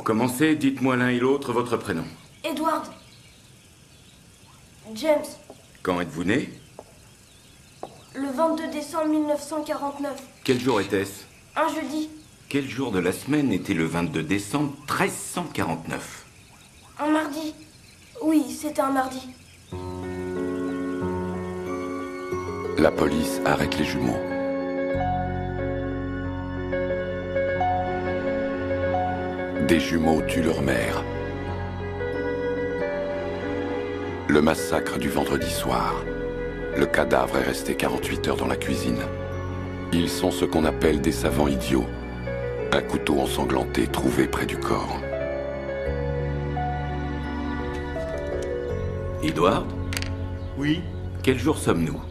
commencer, dites-moi l'un et l'autre votre prénom. Edward. James. Quand êtes-vous né? Le 22 décembre 1949. Quel jour était-ce? Un jeudi. Quel jour de la semaine était le 22 décembre 1349? Un mardi. Oui, c'était un mardi. La police arrête les jumeaux. Des jumeaux tuent leur mère. Le massacre du vendredi soir. Le cadavre est resté 48 heures dans la cuisine. Ils sont ce qu'on appelle des savants idiots. Un couteau ensanglanté trouvé près du corps. Edward? Oui, Quel jour sommes-nous?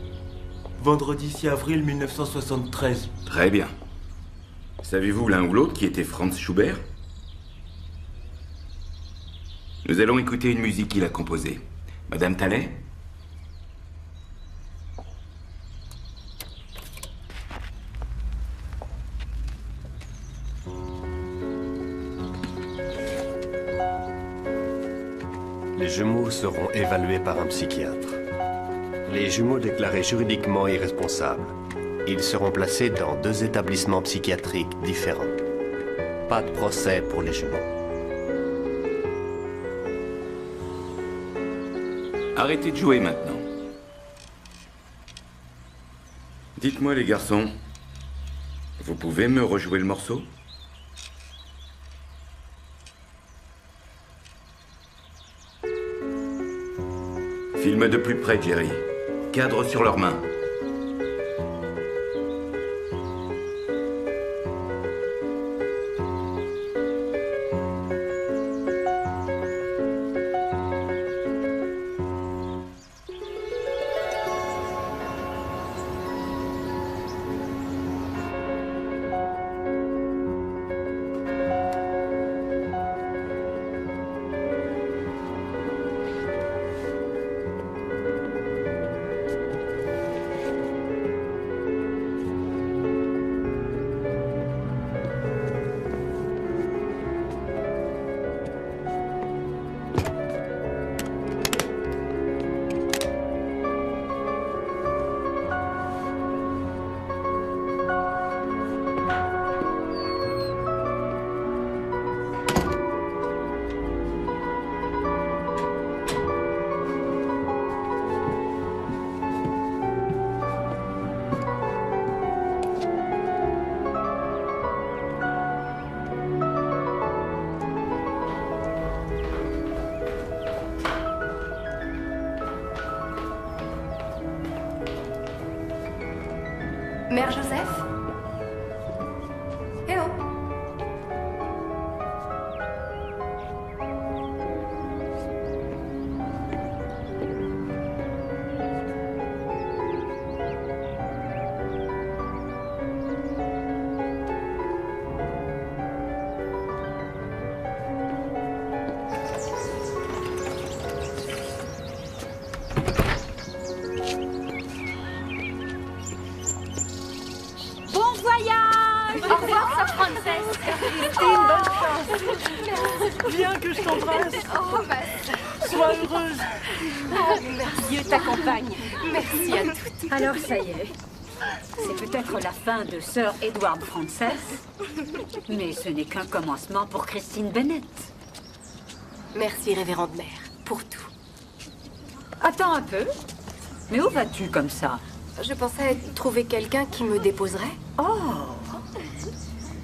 vendredi 6 avril 1973. Très bien. Savez-vous l'un ou l'autre qui était Franz Schubert? Nous allons écouter une musique qu'il a composée. Madame Talley? Les jumeaux seront évalués par un psychiatre. Les jumeaux déclarés juridiquement irresponsables. Ils seront placés dans 2 établissements psychiatriques différents. Pas de procès pour les jumeaux. Arrêtez de jouer maintenant. Dites-moi les garçons, vous pouvez me rejouer le morceau? Filme de plus près, Jerry. Cadre sur leurs mains. Mère Joseph? Eh oh! Au revoir, Sir Frances. Christine, bonne chance. Viens que je t'embrasse. Oh, ma... Sois heureuse. Oh, merci. Dieu t'accompagne. Merci à toutes. Alors, ça y est. C'est peut-être la fin de Sir Edward Frances, mais ce n'est qu'un commencement pour Christine Bennett. Merci, révérende mère, pour tout. Attends un peu. Mais où vas-tu comme ça? Je pensais trouver quelqu'un qui me déposerait. Oh!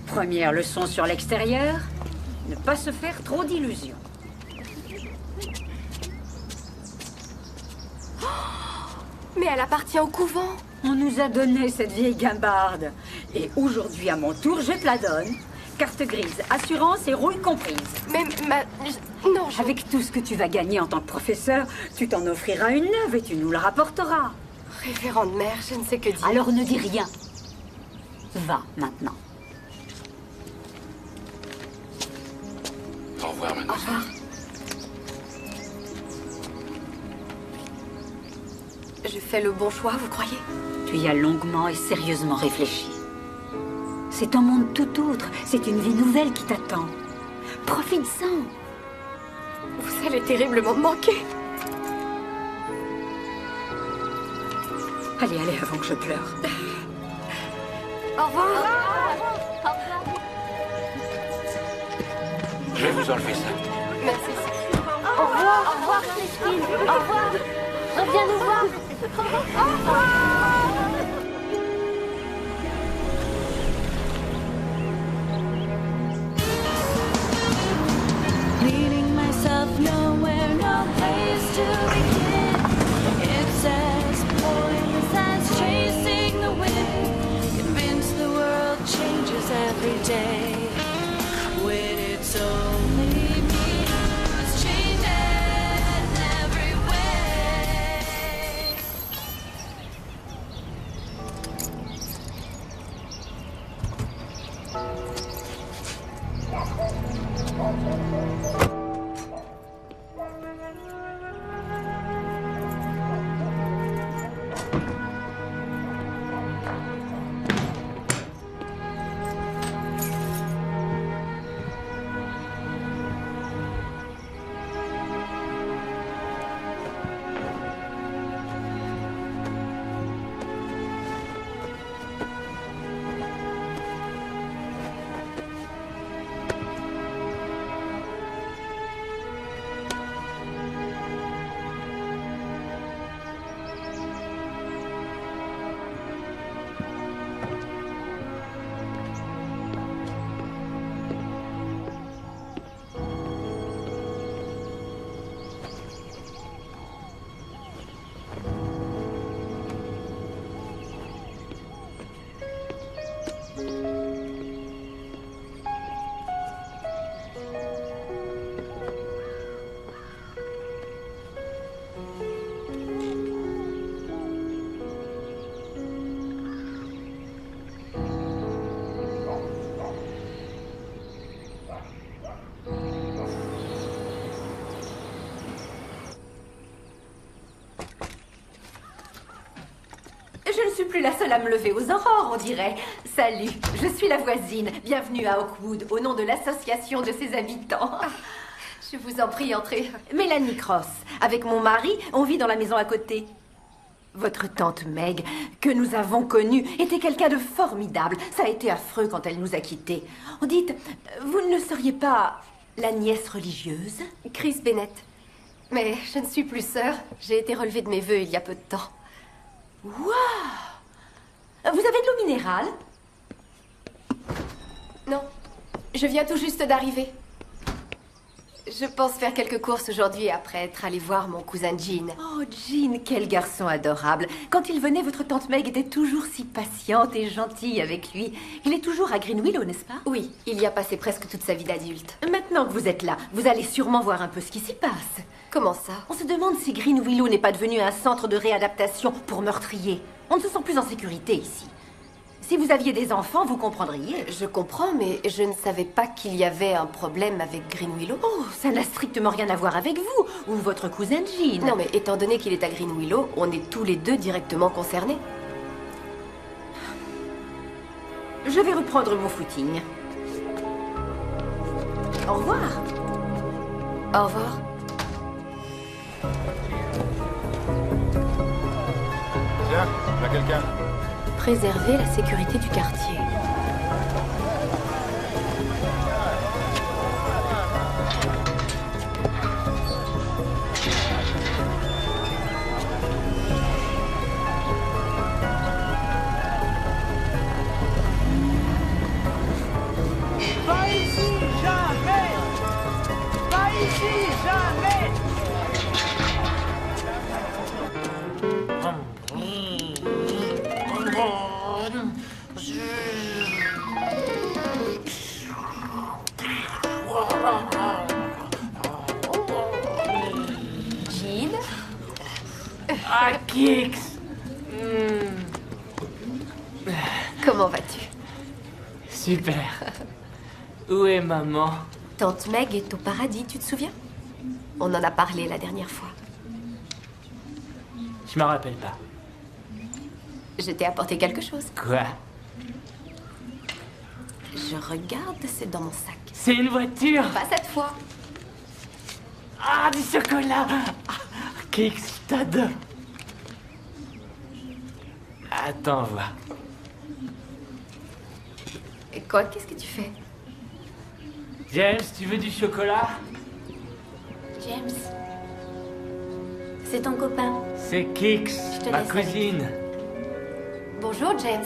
Première leçon sur l'extérieur, ne pas se faire trop d'illusions. Mais elle appartient au couvent. On nous a donné cette vieille guimbarde. Et aujourd'hui, à mon tour, je te la donne. Carte grise, assurance et rouille comprise. Mais non, je... Avec tout ce que tu vas gagner en tant que professeur, tu t'en offriras une neuve et tu nous la rapporteras. Révérende mère, je ne sais que dire. Alors ne dis rien. Va maintenant. Au revoir, mademoiselle. Au revoir. Je fais le bon choix, vous croyez? Tu y as longuement et sérieusement réfléchi. C'est un monde tout autre, c'est une vie nouvelle qui t'attend. Profites-en. Vous allez terriblement me manquer. Allez, allez, avant que je pleure. Au revoir. Je vais vous enlever ça. Merci. Au revoir, Christine. Au revoir. Reviens nous voir. Au revoir. Leading myself nowhere, no place to begin. It's as pointless as chasing the wind. Convinced the world changes every day. When it's only me who's changing every way. Je ne suis plus la seule à me lever aux aurores, on dirait. Salut, je suis la voisine. Bienvenue à Oakwood, au nom de l'association de ses habitants. Je vous en prie, entrez. Mélanie Cross. Avec mon mari, on vit dans la maison à côté. Votre tante Meg, que nous avons connue, était quelqu'un de formidable. Ça a été affreux quand elle nous a quittés. Dites, vous ne seriez pas la nièce religieuse? Chris Bennett. Mais je ne suis plus sœur. J'ai été relevée de mes vœux il y a peu de temps. Waouh! Vous avez de l'eau minérale? Non, je viens tout juste d'arriver. Je pense faire quelques courses aujourd'hui après être allée voir mon cousin Jean. Oh, Jean, quel garçon adorable. Quand il venait, votre tante Meg était toujours si patiente et gentille avec lui. Il est toujours à Green Willow, n'est-ce pas? Oui, il y a passé presque toute sa vie d'adulte. Maintenant que vous êtes là, vous allez sûrement voir un peu ce qui s'y passe. Comment ça? On se demande si Green Willow n'est pas devenu un centre de réadaptation pour meurtriers. On ne se sent plus en sécurité ici. Si vous aviez des enfants, vous comprendriez. Je comprends, mais je ne savais pas qu'il y avait un problème avec Green Willow. Oh, ça n'a strictement rien à voir avec vous ou votre cousin Jean. Non, mais étant donné qu'il est à Green Willow, on est tous les deux directement concernés. Je vais reprendre mon footing. Au revoir. Au revoir. Tiens, là quelqu'un. Préserver la sécurité du quartier. Pas ici, jamais! Pas ici, jamais! Jean? Ah, Kix! Comment vas-tu? Super. Où est maman? Tante Meg est au paradis, tu te souviens? On en a parlé la dernière fois. Je me rappelle pas. Je t'ai apporté quelque chose. Quoi? Je regarde, c'est dans mon sac. C'est une voiture. Pas cette fois. Ah, du chocolat. Kix, t'adore. Attends, voir. Et quoi? Qu'est-ce que tu fais? James, tu veux du chocolat? James. C'est ton copain. C'est Kix, Je te ma laisse cousine. Bonjour, James.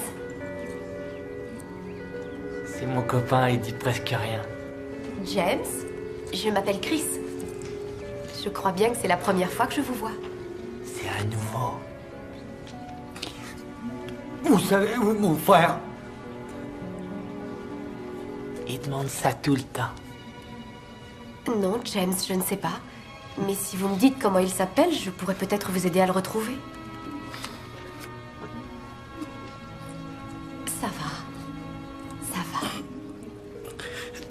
C'est mon copain, il dit presque rien. James, je m'appelle Chris. Je crois bien que c'est la première fois que je vous vois. C'est à nouveau. Vous savez où mon frère? Il demande ça tout le temps. Non, James, je ne sais pas. Mais si vous me dites comment il s'appelle, je pourrais peut-être vous aider à le retrouver. Ça va. Ça va.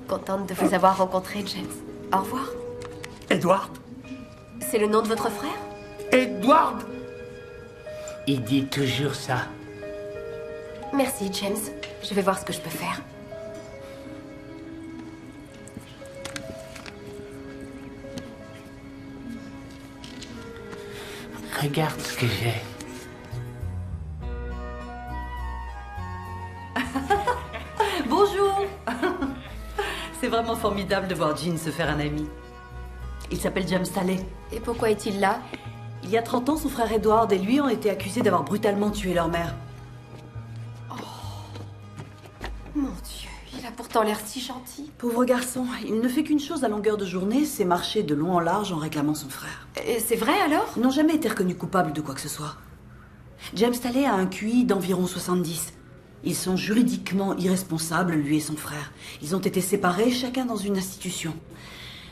Contente de vous avoir rencontré, James. Au revoir. Edward? C'est le nom de votre frère? Edward? Il dit toujours ça. Merci, James. Je vais voir ce que je peux faire. Regarde ce que j'ai. Bonjour. C'est vraiment formidable de voir Jean se faire un ami. Il s'appelle James Talley. Et pourquoi est-il là? Il y a 30 ans, son frère Edward et lui ont été accusés d'avoir brutalement tué leur mère. Mon Dieu, il a pourtant l'air si gentil. Pauvre garçon, il ne fait qu'une chose à longueur de journée, c'est marcher de long en large en réclamant son frère. Et c'est vrai alors? Ils n'ont jamais été reconnus coupables de quoi que ce soit. James Talley a un QI d'environ 70. Ils sont juridiquement irresponsables, lui et son frère. Ils ont été séparés, chacun dans une institution.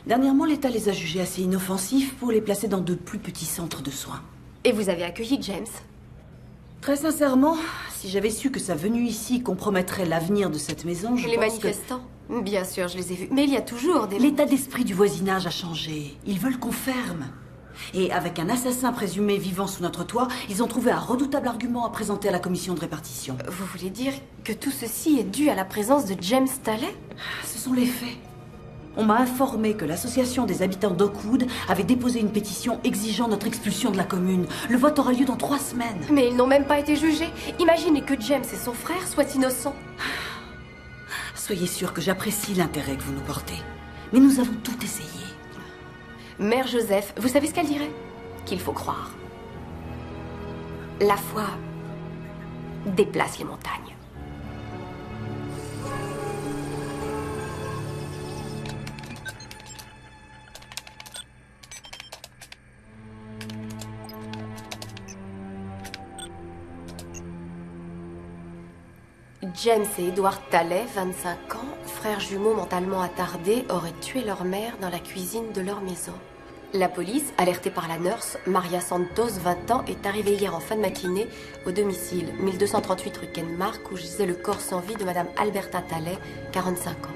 Dernièrement, l'État les a jugés assez inoffensifs pour les placer dans de plus petits centres de soins. Et vous avez accueilli James? Très sincèrement, si j'avais su que sa venue ici compromettrait l'avenir de cette maison, je Les pense manifestants? Bien sûr, je les ai vus. Mais il y a toujours des... L'état d'esprit du voisinage a changé. Ils veulent qu'on ferme. Et avec un assassin présumé vivant sous notre toit, ils ont trouvé un redoutable argument à présenter à la commission de répartition. Vous voulez dire que tout ceci est dû à la présence de James Talley? Ce sont les faits. On m'a informé que l'association des habitants d'Oakwood avait déposé une pétition exigeant notre expulsion de la commune. Le vote aura lieu dans 3 semaines. Mais ils n'ont même pas été jugés. Imaginez que James et son frère soient innocents. Soyez sûr que j'apprécie l'intérêt que vous nous portez. Mais nous avons tout essayé. Mère Joseph, vous savez ce qu'elle dirait? Qu'il faut croire. La foi déplace les montagnes. James et Edward Talley, 25 ans, frères jumeaux mentalement attardés, auraient tué leur mère dans la cuisine de leur maison. La police, alertée par la nurse, Maria Santos, 20 ans, est arrivée hier en fin de matinée au domicile 1238 rue Kenmark où gisait le corps sans vie de Madame Alberta Talley, 45 ans.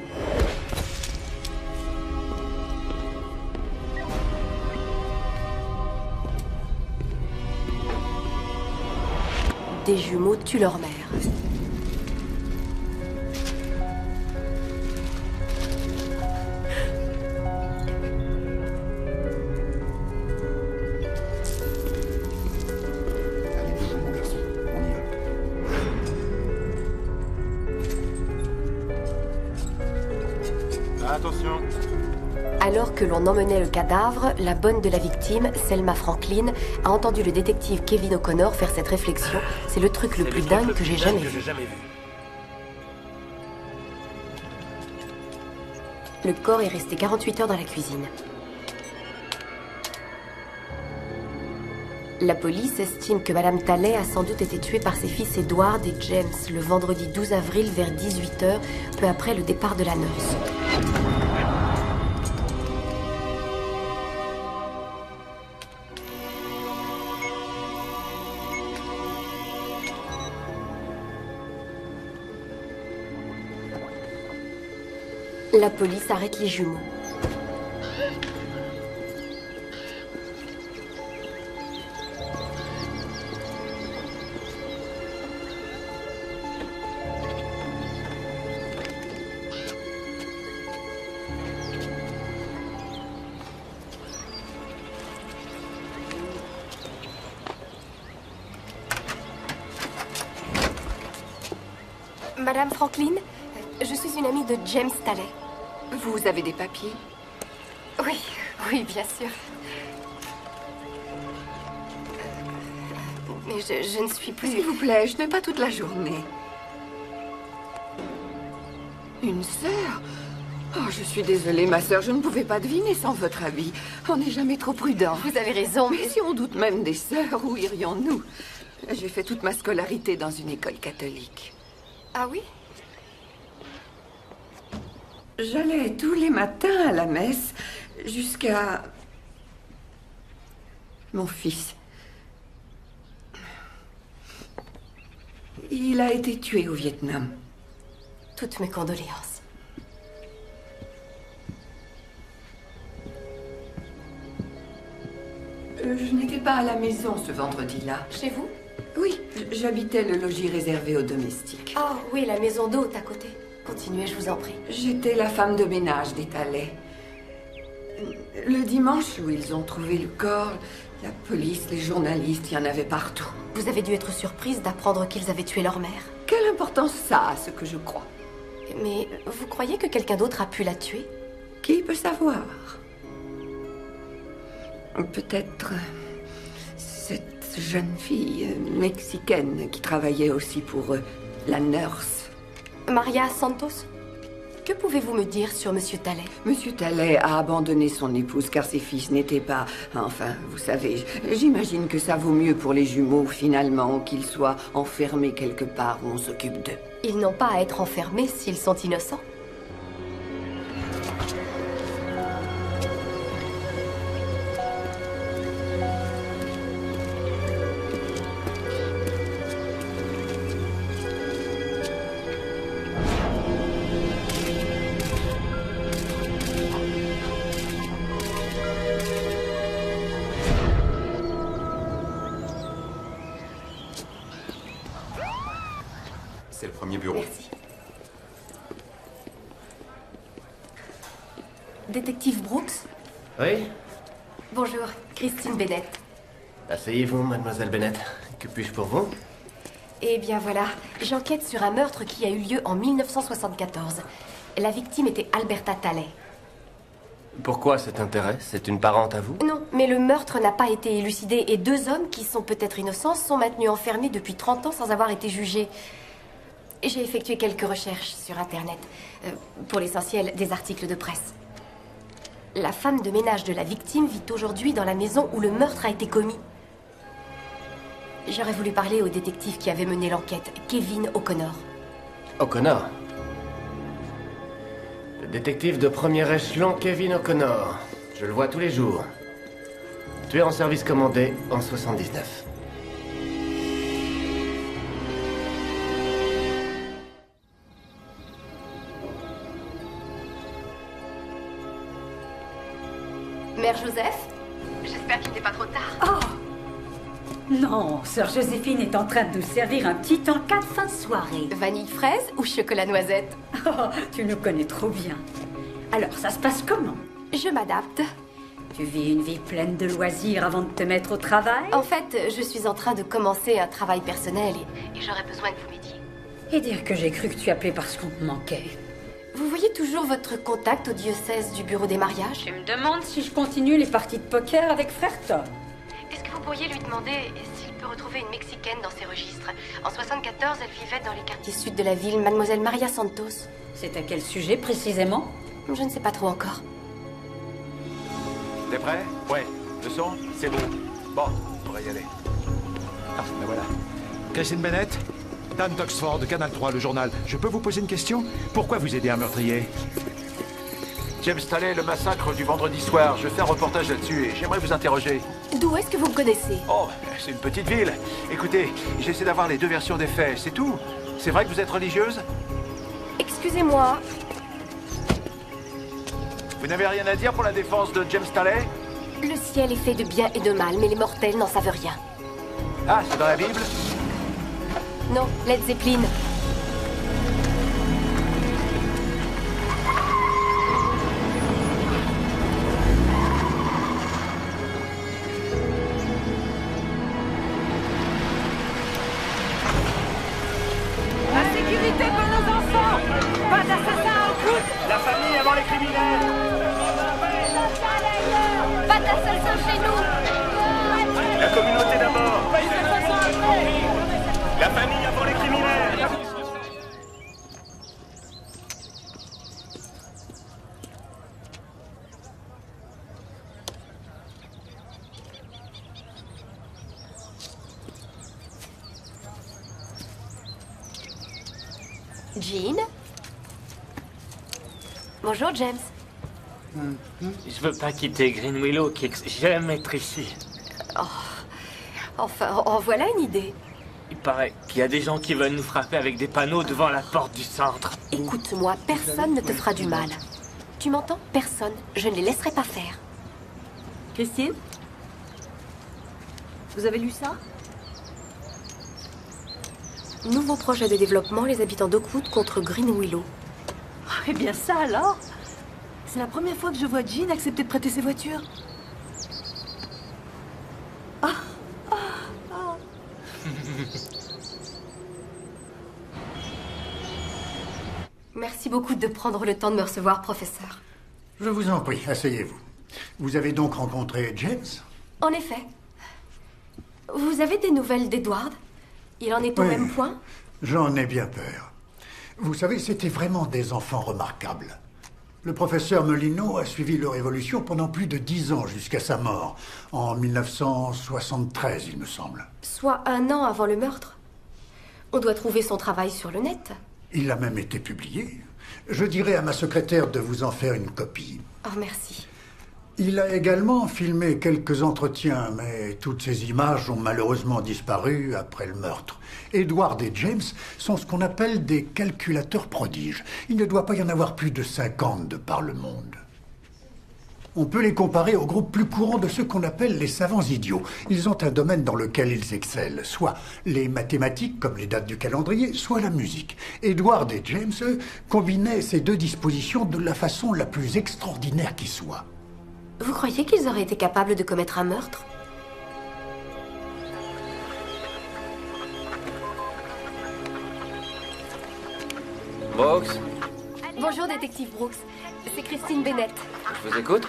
Des jumeaux tuent leur mère. Attention. Alors que l'on emmenait le cadavre, la bonne de la victime, Selma Franklin, a entendu le détective Kevin O'Connor faire cette réflexion. C'est le truc le plus dingue que j'ai jamais vu. Le corps est resté 48 heures dans la cuisine. La police estime que Madame Talley a sans doute été tuée par ses fils Edward et James le vendredi 12 avril vers 18 h, peu après le départ de la nurse. La police arrête les jumeaux. Madame Franklin, je suis une amie de James Staley. Vous avez des papiers? Oui, oui, bien sûr. Mais je ne suis plus... S'il vous plaît, je n'ai pas toute la journée. Une sœur? Oh, je suis désolée, ma sœur, je ne pouvais pas deviner sans votre avis. On n'est jamais trop prudent. Vous avez raison, mais si on doute même des sœurs, où irions-nous? J'ai fait toute ma scolarité dans une école catholique. Ah oui? J'allais tous les matins à la messe jusqu'à... mon fils. Il a été tué au Vietnam. Toutes mes condoléances. Je n'étais pas à la maison ce vendredi-là. Chez vous? Oui, j'habitais le logis réservé aux domestiques. Oh, oui, la maison d'hôte à côté. Continuez, je vous en prie. J'étais la femme de ménage des Talley. Le dimanche où ils ont trouvé le corps, la police, les journalistes, il y en avait partout. Vous avez dû être surprise d'apprendre qu'ils avaient tué leur mère. Quelle importance ça a, ce que je crois? Mais vous croyez que quelqu'un d'autre a pu la tuer? Qui peut savoir? Peut-être cette jeune fille mexicaine qui travaillait aussi pour eux, la nurse. Maria Santos? Que pouvez-vous me dire sur Monsieur Talley? Monsieur Talley a abandonné son épouse car ses fils n'étaient pas... Enfin, vous savez, j'imagine que ça vaut mieux pour les jumeaux, finalement, qu'ils soient enfermés quelque part où on s'occupe d'eux. Ils n'ont pas à être enfermés s'ils sont innocents. C'est le premier bureau. Merci. Détective Brooks? Oui? Bonjour, Christine Bennett. Asseyez-vous, mademoiselle Bennett. Que puis-je pour vous? Eh bien voilà, j'enquête sur un meurtre qui a eu lieu en 1974. La victime était Alberta Talley. Pourquoi cet intérêt? C'est une parente à vous? Non, mais le meurtre n'a pas été élucidé et 2 hommes qui sont peut-être innocents sont maintenus enfermés depuis 30 ans sans avoir été jugés. J'ai effectué quelques recherches sur Internet. Pour l'essentiel, des articles de presse. La femme de ménage de la victime vit aujourd'hui dans la maison où le meurtre a été commis. J'aurais voulu parler au détective qui avait mené l'enquête, Kevin O'Connor. O'Connor? Le détective de premier échelon, Kevin O'Connor. Je le vois tous les jours. Tué en service commandé en 79. Mère Joseph? J'espère qu'il n'est pas trop tard. Oh! Non, sœur Joséphine est en train de nous servir un petit encas de fin de soirée. Vanille fraise ou chocolat noisette? Oh, tu nous connais trop bien. Alors, ça se passe comment? Je m'adapte. Tu vis une vie pleine de loisirs avant de te mettre au travail? En fait, je suis en train de commencer un travail personnel et j'aurais besoin que vous m'aidiez. Et dire que j'ai cru que tu appelais parce qu'on te manquait. Vous voyez toujours votre contact au diocèse du bureau des mariages? Tu me demandes si je continue les parties de poker avec frère Tom. Est-ce que vous pourriez lui demander s'il peut retrouver une Mexicaine dans ses registres? En 74, elle vivait dans les quartiers sud de la ville, mademoiselle Maria Santos. C'est à quel sujet précisément? Je ne sais pas trop encore. T'es prêt? Ouais. Le son? C'est bon. Bon, on pourrait y aller. Ah, ben voilà. Christine Bennett? Dan Toxford, Canal 3, le journal. Je peux vous poser une question? Pourquoi vous aidez un meurtrier? James Talley, le massacre du vendredi soir. Je fais un reportage là-dessus et j'aimerais vous interroger. D'où est-ce que vous me connaissez? Oh, c'est une petite ville. Écoutez, j'essaie d'avoir les 2 versions des faits, c'est tout. C'est vrai que vous êtes religieuse? Excusez-moi. Vous n'avez rien à dire pour la défense de James Talley? Le ciel est fait de bien et de mal, mais les mortels n'en savent rien. Ah, c'est dans la Bible? Non, Led Zeppelin. La sécurité pendant Lâchez-nous. La communauté d'abord. La famille avant les criminels. Jean? Bonjour, James. Je veux pas quitter Green Willow, Kix. J'aime être ici. Oh. Enfin, en voilà une idée. Il paraît qu'il y a des gens qui veulent nous frapper avec des panneaux devant la porte du centre. Écoute-moi, personne ne te fera du mal. Tu m'entends? Personne. Je ne les laisserai pas faire. Christine? Vous avez lu ça? Nouveau projet de développement, les habitants d'Oakwood contre Green Willow. Eh bien ça alors? C'est la première fois que je vois Jean accepter de prêter ses voitures. Merci beaucoup de prendre le temps de me recevoir, professeur. Je vous en prie, asseyez-vous. Vous avez donc rencontré James? En effet. Vous avez des nouvelles d'Edward? Il en est au même point? J'en ai bien peur. Vous savez, c'était vraiment des enfants remarquables. Le professeur Molino a suivi leur évolution pendant plus de 10 ans jusqu'à sa mort, en 1973, il me semble. Soit 1 an avant le meurtre. On doit trouver son travail sur le net. Il a même été publié. Je dirais à ma secrétaire de vous en faire une copie. Oh, merci. Il a également filmé quelques entretiens, mais toutes ces images ont malheureusement disparu après le meurtre. Edward et James sont ce qu'on appelle des calculateurs prodiges. Il ne doit pas y en avoir plus de 50 de par le monde. On peut les comparer au groupe plus courant de ceux qu'on appelle les savants idiots. Ils ont un domaine dans lequel ils excellent, soit les mathématiques, comme les dates du calendrier, soit la musique. Edward et James, eux, combinaient ces deux dispositions de la façon la plus extraordinaire qui soit. Vous croyez qu'ils auraient été capables de commettre un meurtre? Brooks? Bonjour, détective Brooks. C'est Christine Bennett. Je vous écoute?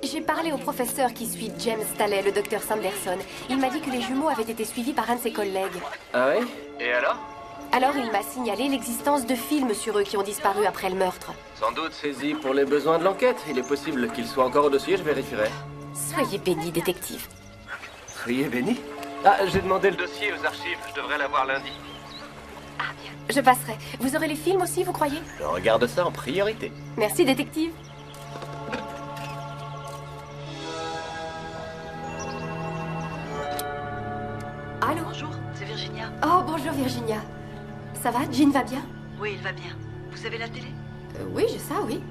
J'ai parlé au professeur qui suit James Staley, le docteur Sanderson. Il m'a dit que les jumeaux avaient été suivis par un de ses collègues. Ah oui? Et alors? Alors il m'a signalé l'existence de films sur eux qui ont disparu après le meurtre. Sans doute saisi pour les besoins de l'enquête. Il est possible qu'ils soient encore au dossier, je vérifierai. Soyez béni, détective. Soyez béni? Ah, j'ai demandé le dossier aux archives. Je devrais l'avoir lundi. Ah bien, je passerai. Vous aurez les films aussi, vous croyez? Je regarde ça en priorité. Merci, détective. Allô? Bonjour, c'est Virginia. Oh, bonjour Virginia. Ça va? Jean va bien? Oui, il va bien. Vous avez la télé? Oui, j'ai ça, oui.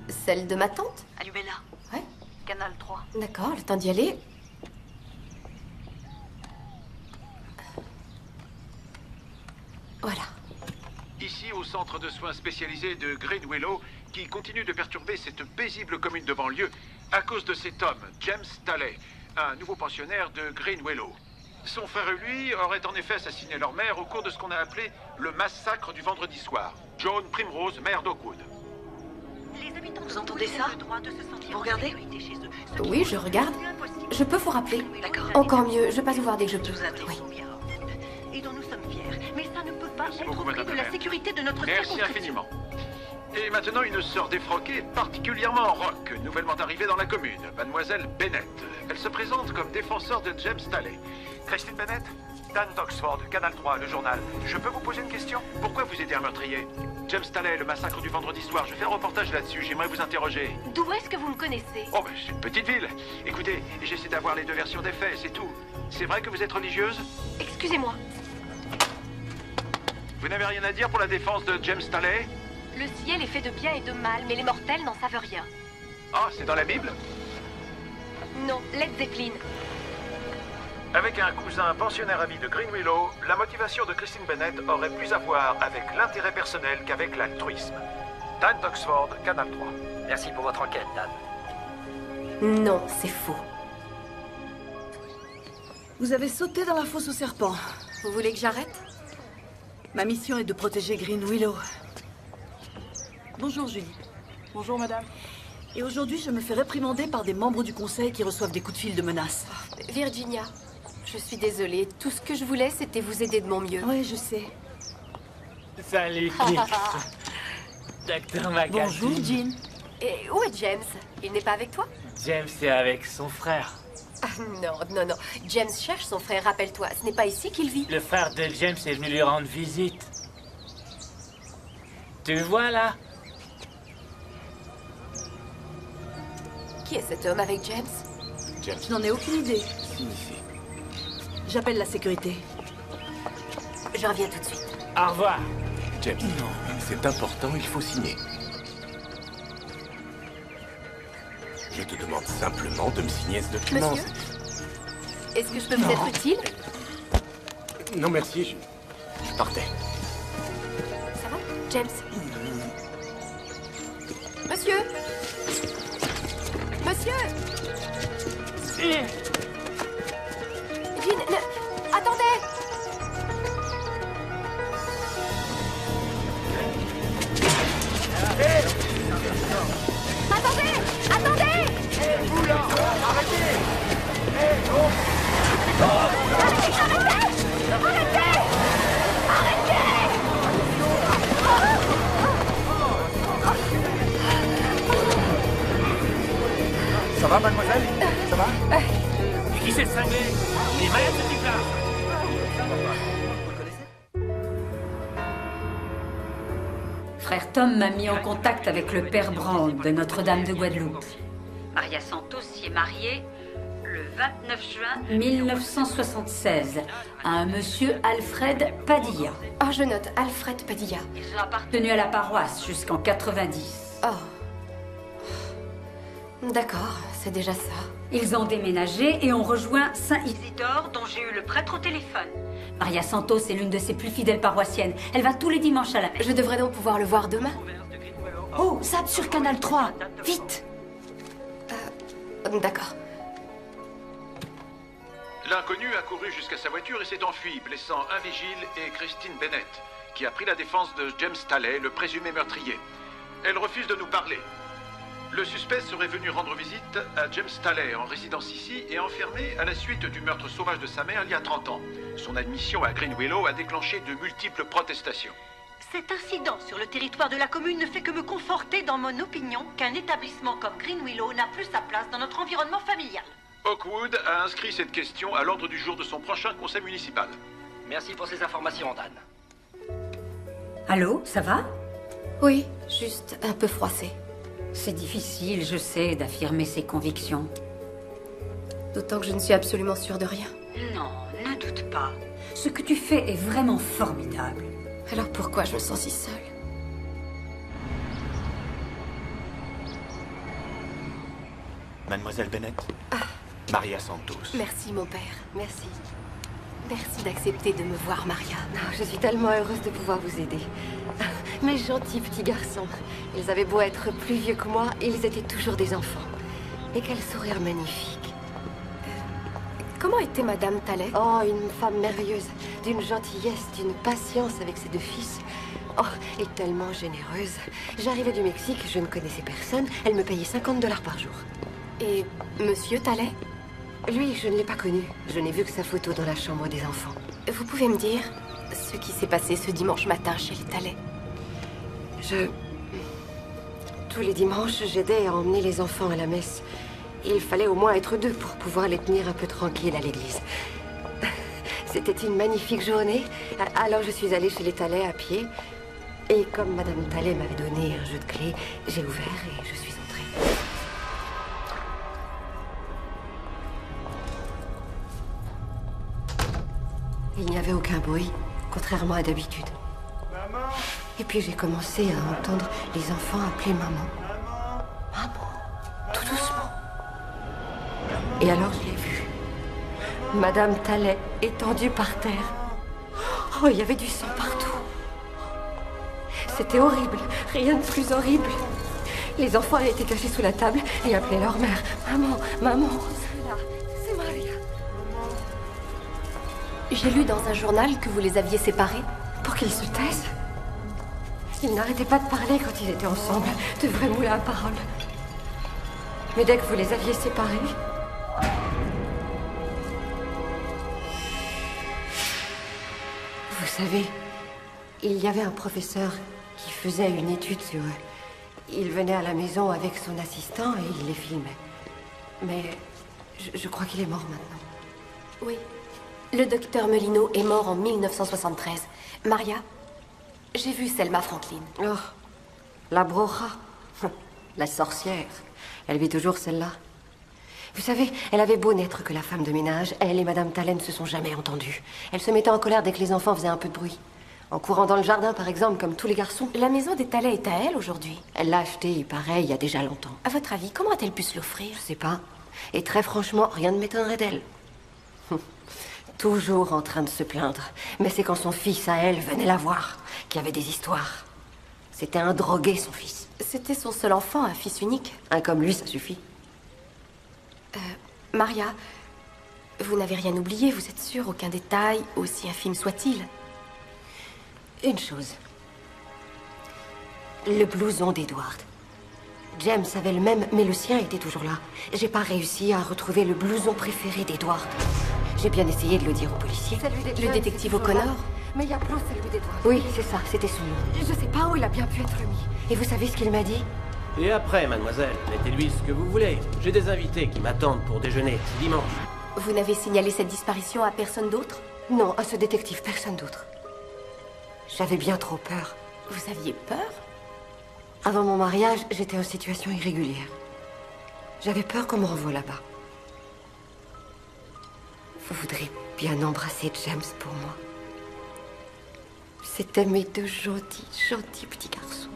Celle de ma tante? Allumez-la. Ouais. Canal 3. D'accord, le temps d'y aller. Voilà. Ici, au centre de soins spécialisé de Green Willow, qui continue de perturber cette paisible commune de banlieue à cause de cet homme, James Staley, un nouveau pensionnaire de Green Willow. Son frère et lui auraient en effet assassiné leur mère au cours de ce qu'on a appelé le massacre du vendredi soir. Joan Primrose, maire d'Oakwood. Vous entendez ça? Vous regardez? Oui, je regarde. Je peux vous rappeler? D'accord. Encore mieux, je passe vous voir dès que je peux. Oui. Et dont nous sommes fiers. Mais ça ne peut pas Merci être beaucoup, au prix madame de la la maire. sécurité de notre Merci circonscription. infiniment. Et maintenant, une sœur défroquée, particulièrement rock, nouvellement arrivée dans la commune, mademoiselle Bennett. Elle se présente comme défenseur de James Staley. Christine Bennett? Dan d'Oxford, Canal 3, le journal. Je peux vous poser une question? Pourquoi vous aidez un meurtrier? James Staley, le massacre du vendredi soir. Je fais un reportage là-dessus, j'aimerais vous interroger. D'où est-ce que vous me connaissez? Oh, ben, c'est une petite ville. Écoutez, j'essaie d'avoir les deux versions des faits, c'est tout. C'est vrai que vous êtes religieuse? Excusez-moi. Vous n'avez rien à dire pour la défense de James Staley? Le ciel est fait de bien et de mal, mais les mortels n'en savent rien. Ah, c'est dans la Bible? Non, Led Zeppelin. Avec un cousin pensionnaire ami de Green Willow, la motivation de Christine Bennett aurait plus à voir avec l'intérêt personnel qu'avec l'altruisme. Dan d'Oxford, Canal 3. Merci pour votre enquête, Dan. Non, c'est faux. Vous avez sauté dans la fosse aux serpents. Vous voulez que j'arrête? Ma mission est de protéger Green Willow. Bonjour, Julie. Bonjour, madame. Et aujourd'hui, je me fais réprimander par des membres du conseil qui reçoivent des coups de fil de menaces. Virginia, je suis désolée. Tout ce que je voulais, c'était vous aider de mon mieux. Oui, je sais. Salut, Kix. Docteur McGatty. Bonjour, Jean. Et où est James? Il n'est pas avec toi? James est avec son frère. Ah, non. James cherche son frère, rappelle-toi. Ce n'est pas ici qu'il vit. Le frère de James est venu lui rendre visite. Tu le vois là? Qui est cet homme avec James? Je n'en ai aucune idée. J'appelle la sécurité. Je reviens tout de suite. Au revoir. James, c'est important, il faut signer. Je te demande simplement de me signer ce document. Monsieur, est-ce que je peux vous être utile? Non, merci, je partais. Ça va, James? Monsieur? Jean, attendez! Attendez! Vous là! Arrêtez! Ça va, mademoiselle? Ça va? Qui c'est cinglé? Les maillettes de type là! Frère Tom m'a mis en contact avec le père Brand de Notre-Dame de Guadeloupe. Maria Santos s'y est mariée le 29 juin 1976 à un monsieur Alfred Padilla. Oh, je note, Alfred Padilla. Ils ont appartenu à la paroisse jusqu'en 90. Oh. D'accord, c'est déjà ça. Ils ont déménagé et ont rejoint Saint-Isidore, dont j'ai eu le prêtre au téléphone. Maria Santos est l'une de ses plus fidèles paroissiennes. Elle va tous les dimanches à la messe. Je devrais donc pouvoir le voir demain. Oh, Zap sur Canal 3. Vite. D'accord. L'inconnu a couru jusqu'à sa voiture et s'est enfui, blessant un vigile et Christine Bennett, qui a pris la défense de James Talley, le présumé meurtrier. Elle refuse de nous parler. Le suspect serait venu rendre visite à James Talley, en résidence ici, et enfermé à la suite du meurtre sauvage de sa mère il y a 30 ans. Son admission à Green Willow a déclenché de multiples protestations. Cet incident sur le territoire de la commune ne fait que me conforter dans mon opinion qu'un établissement comme Green Willow n'a plus sa place dans notre environnement familial. Oakwood a inscrit cette question à l'ordre du jour de son prochain conseil municipal. Merci pour ces informations, Dan. Allô, ça va? Oui, juste un peu froissé. C'est difficile, je sais, d'affirmer ses convictions. D'autant que je ne suis absolument sûre de rien. Non, ne doute pas. Ce que tu fais est vraiment formidable. Alors pourquoi je me sens si seule? Mademoiselle Bennett. Maria Santos. Merci, mon père. Merci. Merci d'accepter de me voir, Maria. Je suis tellement heureuse de pouvoir vous aider. Mes gentils petits garçons. Ils avaient beau être plus vieux que moi, ils étaient toujours des enfants. Et quel sourire magnifique. Comment était Madame Talley? Oh, une femme merveilleuse. D'une gentillesse, d'une patience avec ses deux fils. Oh, et tellement généreuse. J'arrivais du Mexique, je ne connaissais personne. Elle me payait $50 par jour. Et Monsieur Talley? Lui, je ne l'ai pas connu. Je n'ai vu que sa photo dans la chambre des enfants. Vous pouvez me dire ce qui s'est passé ce dimanche matin chez les Talley? Tous les dimanches, j'aidais à emmener les enfants à la messe. Il fallait au moins être deux pour pouvoir les tenir un peu tranquilles à l'église. C'était une magnifique journée. Alors je suis allée chez les Talley à pied. Et comme Madame Talley m'avait donné un jeu de clés, j'ai ouvert et je suis entrée. Il n'y avait aucun bruit, contrairement à d'habitude. Et puis j'ai commencé à entendre les enfants appeler maman. Maman, tout doucement. Et alors je l'ai vue. Madame Talley étendue par terre. Oh, il y avait du sang partout. C'était horrible, rien de plus horrible. Les enfants étaient cachés sous la table et appelaient leur mère. Maman, maman, c'est là, c'est Maria. J'ai lu dans un journal que vous les aviez séparés. Pour qu'ils se taisent. Ils n'arrêtaient pas de parler quand ils étaient ensemble, de vrais moulins à parole. Mais dès que vous les aviez séparés... Vous savez, il y avait un professeur qui faisait une étude sur eux. Il venait à la maison avec son assistant et il les filmait. Mais je crois qu'il est mort maintenant. Oui. Le docteur Melino est mort en 1973. Maria, j'ai vu Selma Franklin. Oh, la brocha. La sorcière. Elle vit toujours, celle-là. Vous savez, elle avait beau n'être que la femme de ménage, elle et Madame Talen ne se sont jamais entendues. Elle se mettait en colère dès que les enfants faisaient un peu de bruit. En courant dans le jardin, par exemple, comme tous les garçons. La maison des Talley est à elle aujourd'hui. Elle l'a achetée, il paraît, il y a déjà longtemps. À votre avis, comment a-t-elle pu se l'offrir? Je sais pas. Et très franchement, rien ne m'étonnerait d'elle. Toujours en train de se plaindre. Mais c'est quand son fils, à elle, venait la voir, qu'il y avait des histoires. C'était un drogué, son fils. C'était son seul enfant, un fils unique. Un comme lui, ça suffit. Maria, vous n'avez rien oublié, vous êtes sûre? Aucun détail, aussi infime soit-il? Une chose. Le blouson d'Edward. James avait le même, mais le sien était toujours là. J'ai pas réussi à retrouver le blouson préféré d'Edward. J'ai bien essayé de le dire au policier. Le détective O'Connor? Mais il y a plus celui d'Edward. Oui, c'est ça, c'était son nom. Je sais pas où il a bien pu être mis. Et vous savez ce qu'il m'a dit? Et après, mademoiselle, mettez-lui ce que vous voulez. J'ai des invités qui m'attendent pour déjeuner, c'est dimanche. Vous n'avez signalé cette disparition à personne d'autre? Non, à ce détective, personne d'autre. J'avais bien trop peur. Vous aviez peur? Avant mon mariage, j'étais en situation irrégulière. J'avais peur qu'on me renvoie là-bas. Vous voudrez bien embrasser James pour moi. C'était mes deux gentils, gentils petits garçons.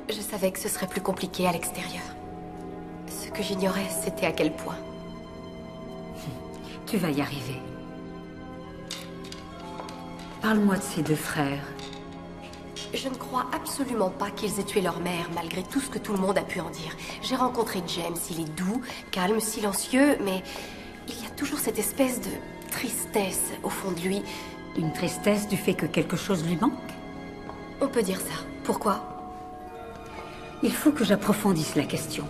Je savais que ce serait plus compliqué à l'extérieur. Ce que j'ignorais, c'était à quel point. Tu vas y arriver. Parle-moi de ces deux frères. Je ne crois absolument pas qu'ils aient tué leur mère, malgré tout ce que tout le monde a pu en dire. J'ai rencontré James, il est doux, calme, silencieux, mais il y a toujours cette espèce de tristesse au fond de lui. Une tristesse du fait que quelque chose lui manque? On peut dire ça. Pourquoi? Il faut que j'approfondisse la question.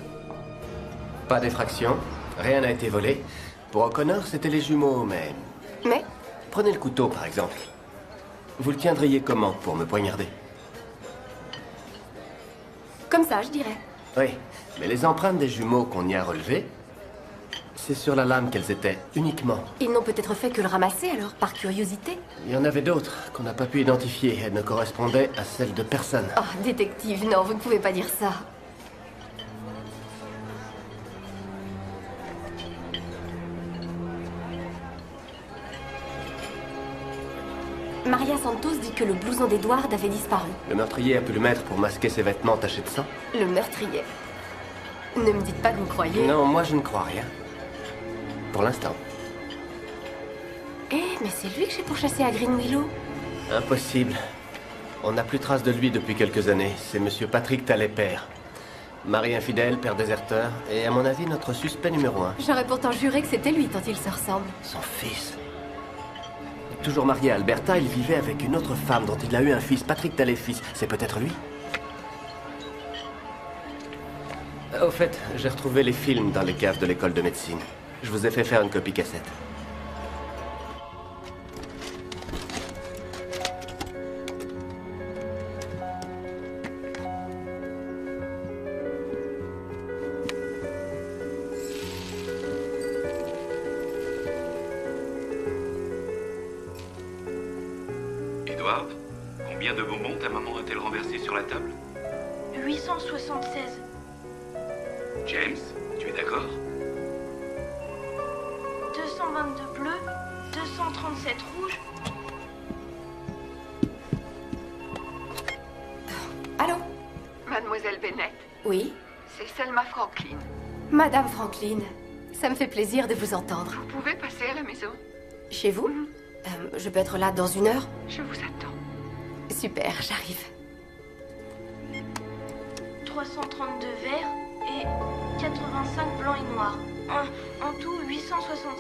Pas d'effraction, rien n'a été volé. Pour O'Connor, c'était les jumeaux, mais... Mais? Prenez le couteau, par exemple. Vous le tiendriez comment pour me poignarder? Comme ça, je dirais. Oui, mais les empreintes des jumeaux qu'on y a relevées, c'est sur la lame qu'elles étaient, uniquement. Ils n'ont peut-être fait que le ramasser, alors, par curiosité? Il y en avait d'autres qu'on n'a pas pu identifier. Elles ne correspondaient à celles de personne. Oh, détective, non, vous ne pouvez pas dire ça. Maria Santos dit que le blouson d'Edward avait disparu. Le meurtrier a pu le mettre pour masquer ses vêtements tachés de sang? Le meurtrier. Ne me dites pas que vous croyez... Non, moi je ne crois rien. Pour l'instant. Eh, mais c'est lui que j'ai pourchassé à Green Willow. Impossible. On n'a plus trace de lui depuis quelques années. C'est Monsieur Patrick Tallet père. Mari infidèle, père déserteur, et à mon avis notre suspect numéro 1. J'aurais pourtant juré que c'était lui tant il se ressemble. Son fils. Toujours marié à Alberta, il vivait avec une autre femme dont il a eu un fils, Patrick Tallet fils. C'est peut-être lui? Au fait, j'ai retrouvé les films dans les caves de l'école de médecine. Je vous ai fait faire une copie cassette. Edward, combien de bonbons ta maman a-t-elle renversé sur la table? 876. James, tu es d'accord? 222 bleus, 237 rouges. Allô? Mademoiselle Bennett? Oui? C'est Selma Franklin. Madame Franklin, ça me fait plaisir de vous entendre. Vous pouvez passer à la maison? Chez vous? Je peux être là dans 1 heure? Je vous attends. Super, j'arrive. 332 verts et 85 blancs et noirs. En tout, 876.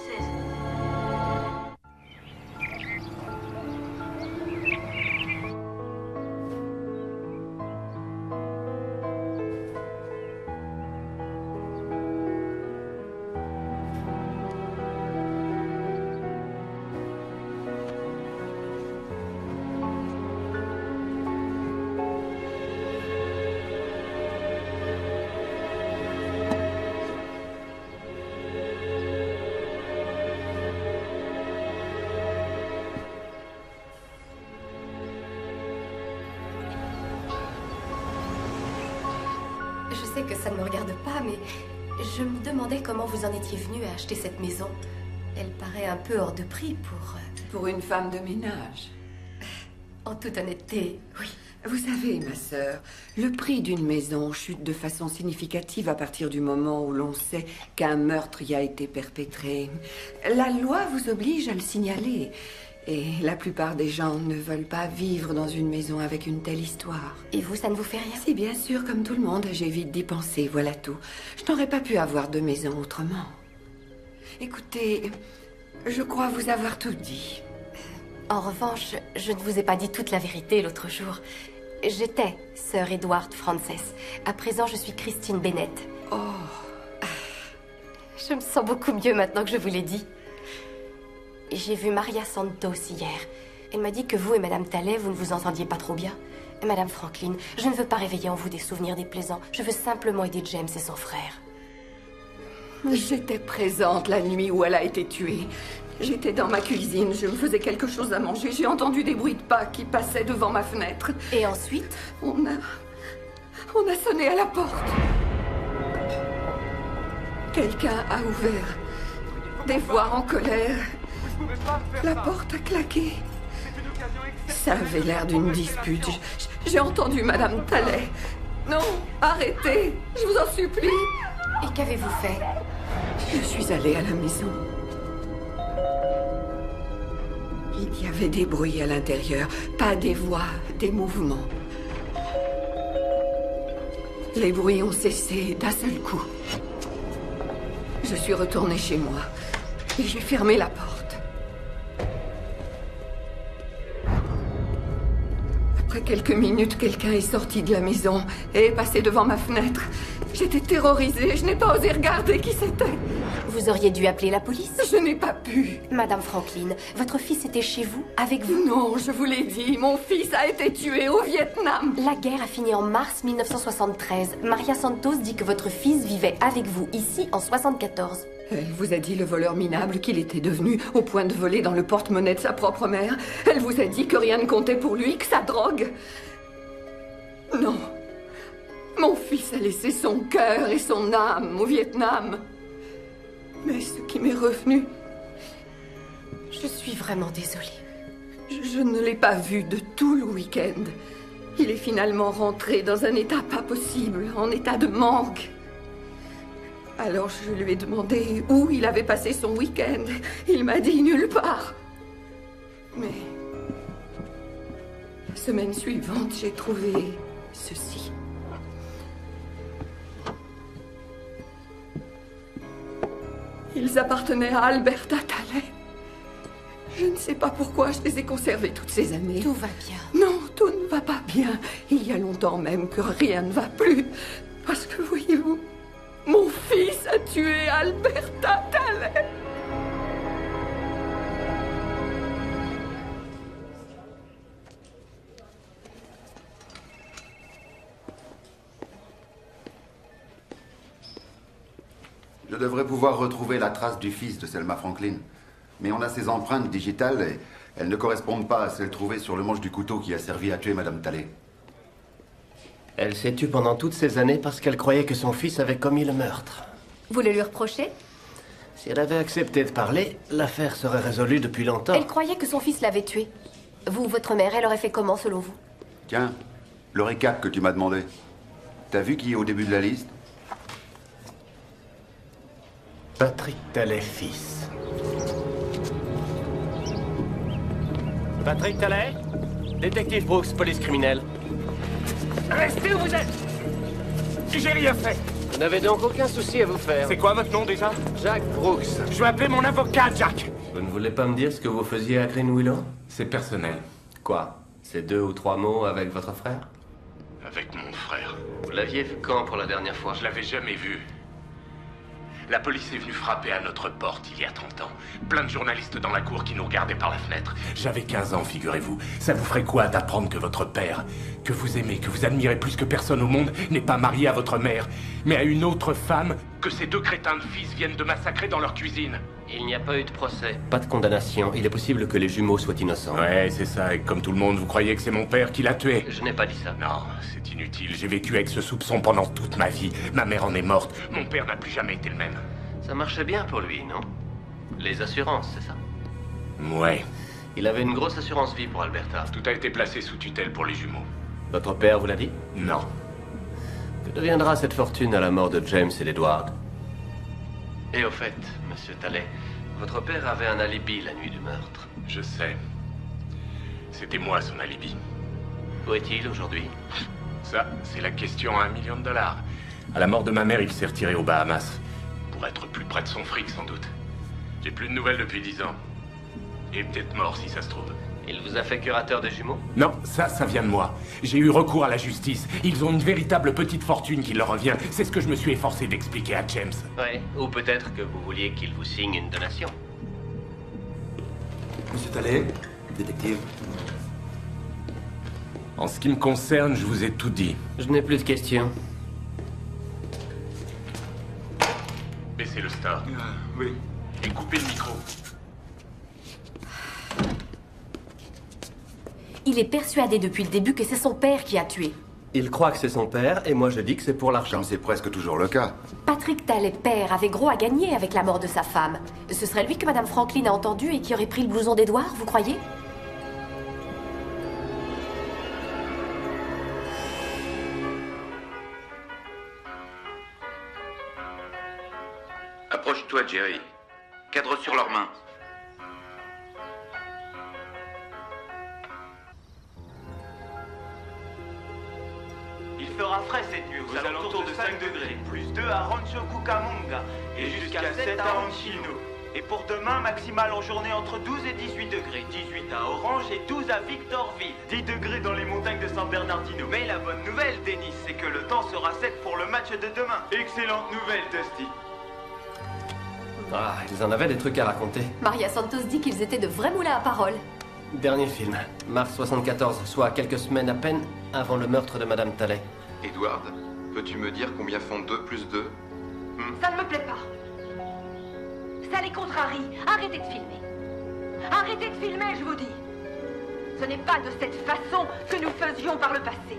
Je sais que ça ne me regarde pas, mais je me demandais comment vous en étiez venu à acheter cette maison. Elle paraît un peu hors de prix pour... Pour une femme de ménage. En toute honnêteté, oui. Vous savez, ma sœur, le prix d'une maison chute de façon significative à partir du moment où l'on sait qu'un meurtre y a été perpétré. La loi vous oblige à le signaler. Et la plupart des gens ne veulent pas vivre dans une maison avec une telle histoire. Et vous, ça ne vous fait rien? Si, bien sûr, comme tout le monde, j'évite d'y penser, voilà tout. Je n'aurais pas pu avoir de maison autrement. Écoutez, je crois vous avoir tout dit. En revanche, je ne vous ai pas dit toute la vérité l'autre jour. J'étais sœur Edward Frances. À présent, je suis Christine Bennett. Oh. Je me sens beaucoup mieux maintenant que je vous l'ai dit. J'ai vu Maria Santos hier. Elle m'a dit que vous et Madame Tallet, vous ne vous entendiez pas trop bien. Madame Franklin, je ne veux pas réveiller en vous des souvenirs déplaisants. Je veux simplement aider James et son frère. J'étais présente la nuit où elle a été tuée. J'étais dans ma cuisine, je me faisais quelque chose à manger. J'ai entendu des bruits de pas qui passaient devant ma fenêtre. Et ensuite? On a sonné à la porte. Quelqu'un a ouvert. Des voix en colère. La porte a claqué. Ça avait l'air d'une dispute. J'ai entendu Madame Tallet. Non, arrêtez, je vous en supplie. Et qu'avez-vous fait? Je suis allée à la maison. Il y avait des bruits à l'intérieur, pas des voix, des mouvements. Les bruits ont cessé d'un seul coup. Je suis retournée chez moi et j'ai fermé la porte. Après quelques minutes, quelqu'un est sorti de la maison et est passé devant ma fenêtre. J'étais terrorisée, je n'ai pas osé regarder qui c'était. Vous auriez dû appeler la police. Je n'ai pas pu. Madame Franklin, votre fils était chez vous, avec vous? Non, je vous l'ai dit, mon fils a été tué au Vietnam. La guerre a fini en mars 1973. Maria Santos dit que votre fils vivait avec vous ici en 74. Elle vous a dit, le voleur minable, qu'il était devenu au point de voler dans le porte-monnaie de sa propre mère. Elle vous a dit que rien ne comptait pour lui, que sa drogue. Non. Mon fils a laissé son cœur et son âme au Vietnam. Mais ce qui m'est revenu... Je suis vraiment désolée. Je ne l'ai pas vu de tout le week-end. Il est finalement rentré dans un état pas possible, en état de manque. Alors je lui ai demandé où il avait passé son week-end. Il m'a dit nulle part. Mais... la semaine suivante, j'ai trouvé ceci. Ils appartenaient à Alberta Talley. Je ne sais pas pourquoi je les ai conservés toutes ces années. Tout va bien. Non, tout ne va pas bien. Il y a longtemps même que rien ne va plus. Parce que, voyez-vous, mon fils a tué Alberta Talley. Je devrais pouvoir retrouver la trace du fils de Selma Franklin. Mais on a ses empreintes digitales et elles ne correspondent pas à celles trouvées sur le manche du couteau qui a servi à tuer Madame Talley. Elle s'est tue pendant toutes ces années parce qu'elle croyait que son fils avait commis le meurtre. Vous le lui reprochez? Si elle avait accepté de parler, l'affaire serait résolue depuis longtemps. Elle croyait que son fils l'avait tué. Vous, votre mère, elle aurait fait comment, selon vous? Tiens, le récap que tu m'as demandé. T'as vu qui est au début de la liste? Patrick Talley, fils. Patrick Talley? Détective Brooks, police criminelle. Restez où vous êtes! J'ai rien fait! Vous n'avez donc aucun souci à vous faire. C'est quoi votre nom déjà? Jack Brooks. Je vais appeler mon avocat, Jack! Vous ne voulez pas me dire ce que vous faisiez à Green Willow? C'est personnel. Quoi? Ces 2 ou 3 mots avec votre frère? Avec mon frère. Vous l'aviez vu quand pour la dernière fois? Je l'avais jamais vu. La police est venue frapper à notre porte il y a 30 ans. Plein de journalistes dans la cour qui nous regardaient par la fenêtre. J'avais 15 ans, figurez-vous. Ça vous ferait quoi d'apprendre que votre père, que vous aimez, que vous admirez plus que personne au monde, n'est pas marié à votre mère, mais à une autre femme que ces 2 crétins de fils viennent de massacrer dans leur cuisine? Il n'y a pas eu de procès. Pas de condamnation. Il est possible que les jumeaux soient innocents. Ouais, c'est ça. Et comme tout le monde, vous croyez que c'est mon père qui l'a tué? Je n'ai pas dit ça. Non, c'est inutile. J'ai vécu avec ce soupçon pendant toute ma vie. Ma mère en est morte. Mon père n'a plus jamais été le même. Ça marchait bien pour lui, non? Les assurances, c'est ça? Ouais. Il avait une grosse assurance vie pour Alberta. Tout a été placé sous tutelle pour les jumeaux. Votre père vous l'a dit? Non. Que deviendra cette fortune à la mort de James et d'Edward? Et au fait, monsieur Talley, votre père avait un alibi la nuit du meurtre. Je sais. C'était moi son alibi. Où est-il aujourd'hui? Ça, c'est la question à $1 million. À la mort de ma mère, il s'est retiré aux Bahamas. Pour être plus près de son fric, sans doute. J'ai plus de nouvelles depuis 10 ans. Il est peut-être mort, si ça se trouve. Il vous a fait curateur des jumeaux? Non, ça vient de moi. J'ai eu recours à la justice. Ils ont une véritable petite fortune qui leur revient. C'est ce que je me suis efforcé d'expliquer à James. Oui, ou peut-être que vous vouliez qu'il vous signe une donation. Monsieur Talley, détective. En ce qui me concerne, je vous ai tout dit. Je n'ai plus de questions. Baissez le store. Oui. Et coupez le micro. Il est persuadé depuis le début que c'est son père qui a tué. Il croit que c'est son père, et moi je dis que c'est pour l'argent. C'est presque toujours le cas. Patrick Talley, père, avait gros à gagner avec la mort de sa femme. Ce serait lui que Madame Franklin a entendu et qui aurait pris le blouson d'Edward, vous croyez? Approche-toi, Jerry. Cadre sur leurs mains. frais cette nuit, aux alentours de 5 degrés. Plus 2 à Rancho Cucamonga. Et jusqu'à 7 à Ranchino. Et pour demain, maximal en journée entre 12 et 18 degrés. 18 à Orange et 12 à Victorville. 10 degrés dans les montagnes de San Bernardino. Mais la bonne nouvelle, Denis, c'est que le temps sera sec pour le match de demain. Excellente nouvelle, Dusty. Ah, ils en avaient des trucs à raconter. Maria Santos dit qu'ils étaient de vrais moulins à parole. Dernier film, mars 74, soit quelques semaines à peine avant le meurtre de Madame Talley. Edward, peux-tu me dire combien font 2 plus 2 Ça ne me plaît pas. Ça les contrarie. Arrêtez de filmer. Arrêtez de filmer, je vous dis. Ce n'est pas de cette façon que nous faisions par le passé.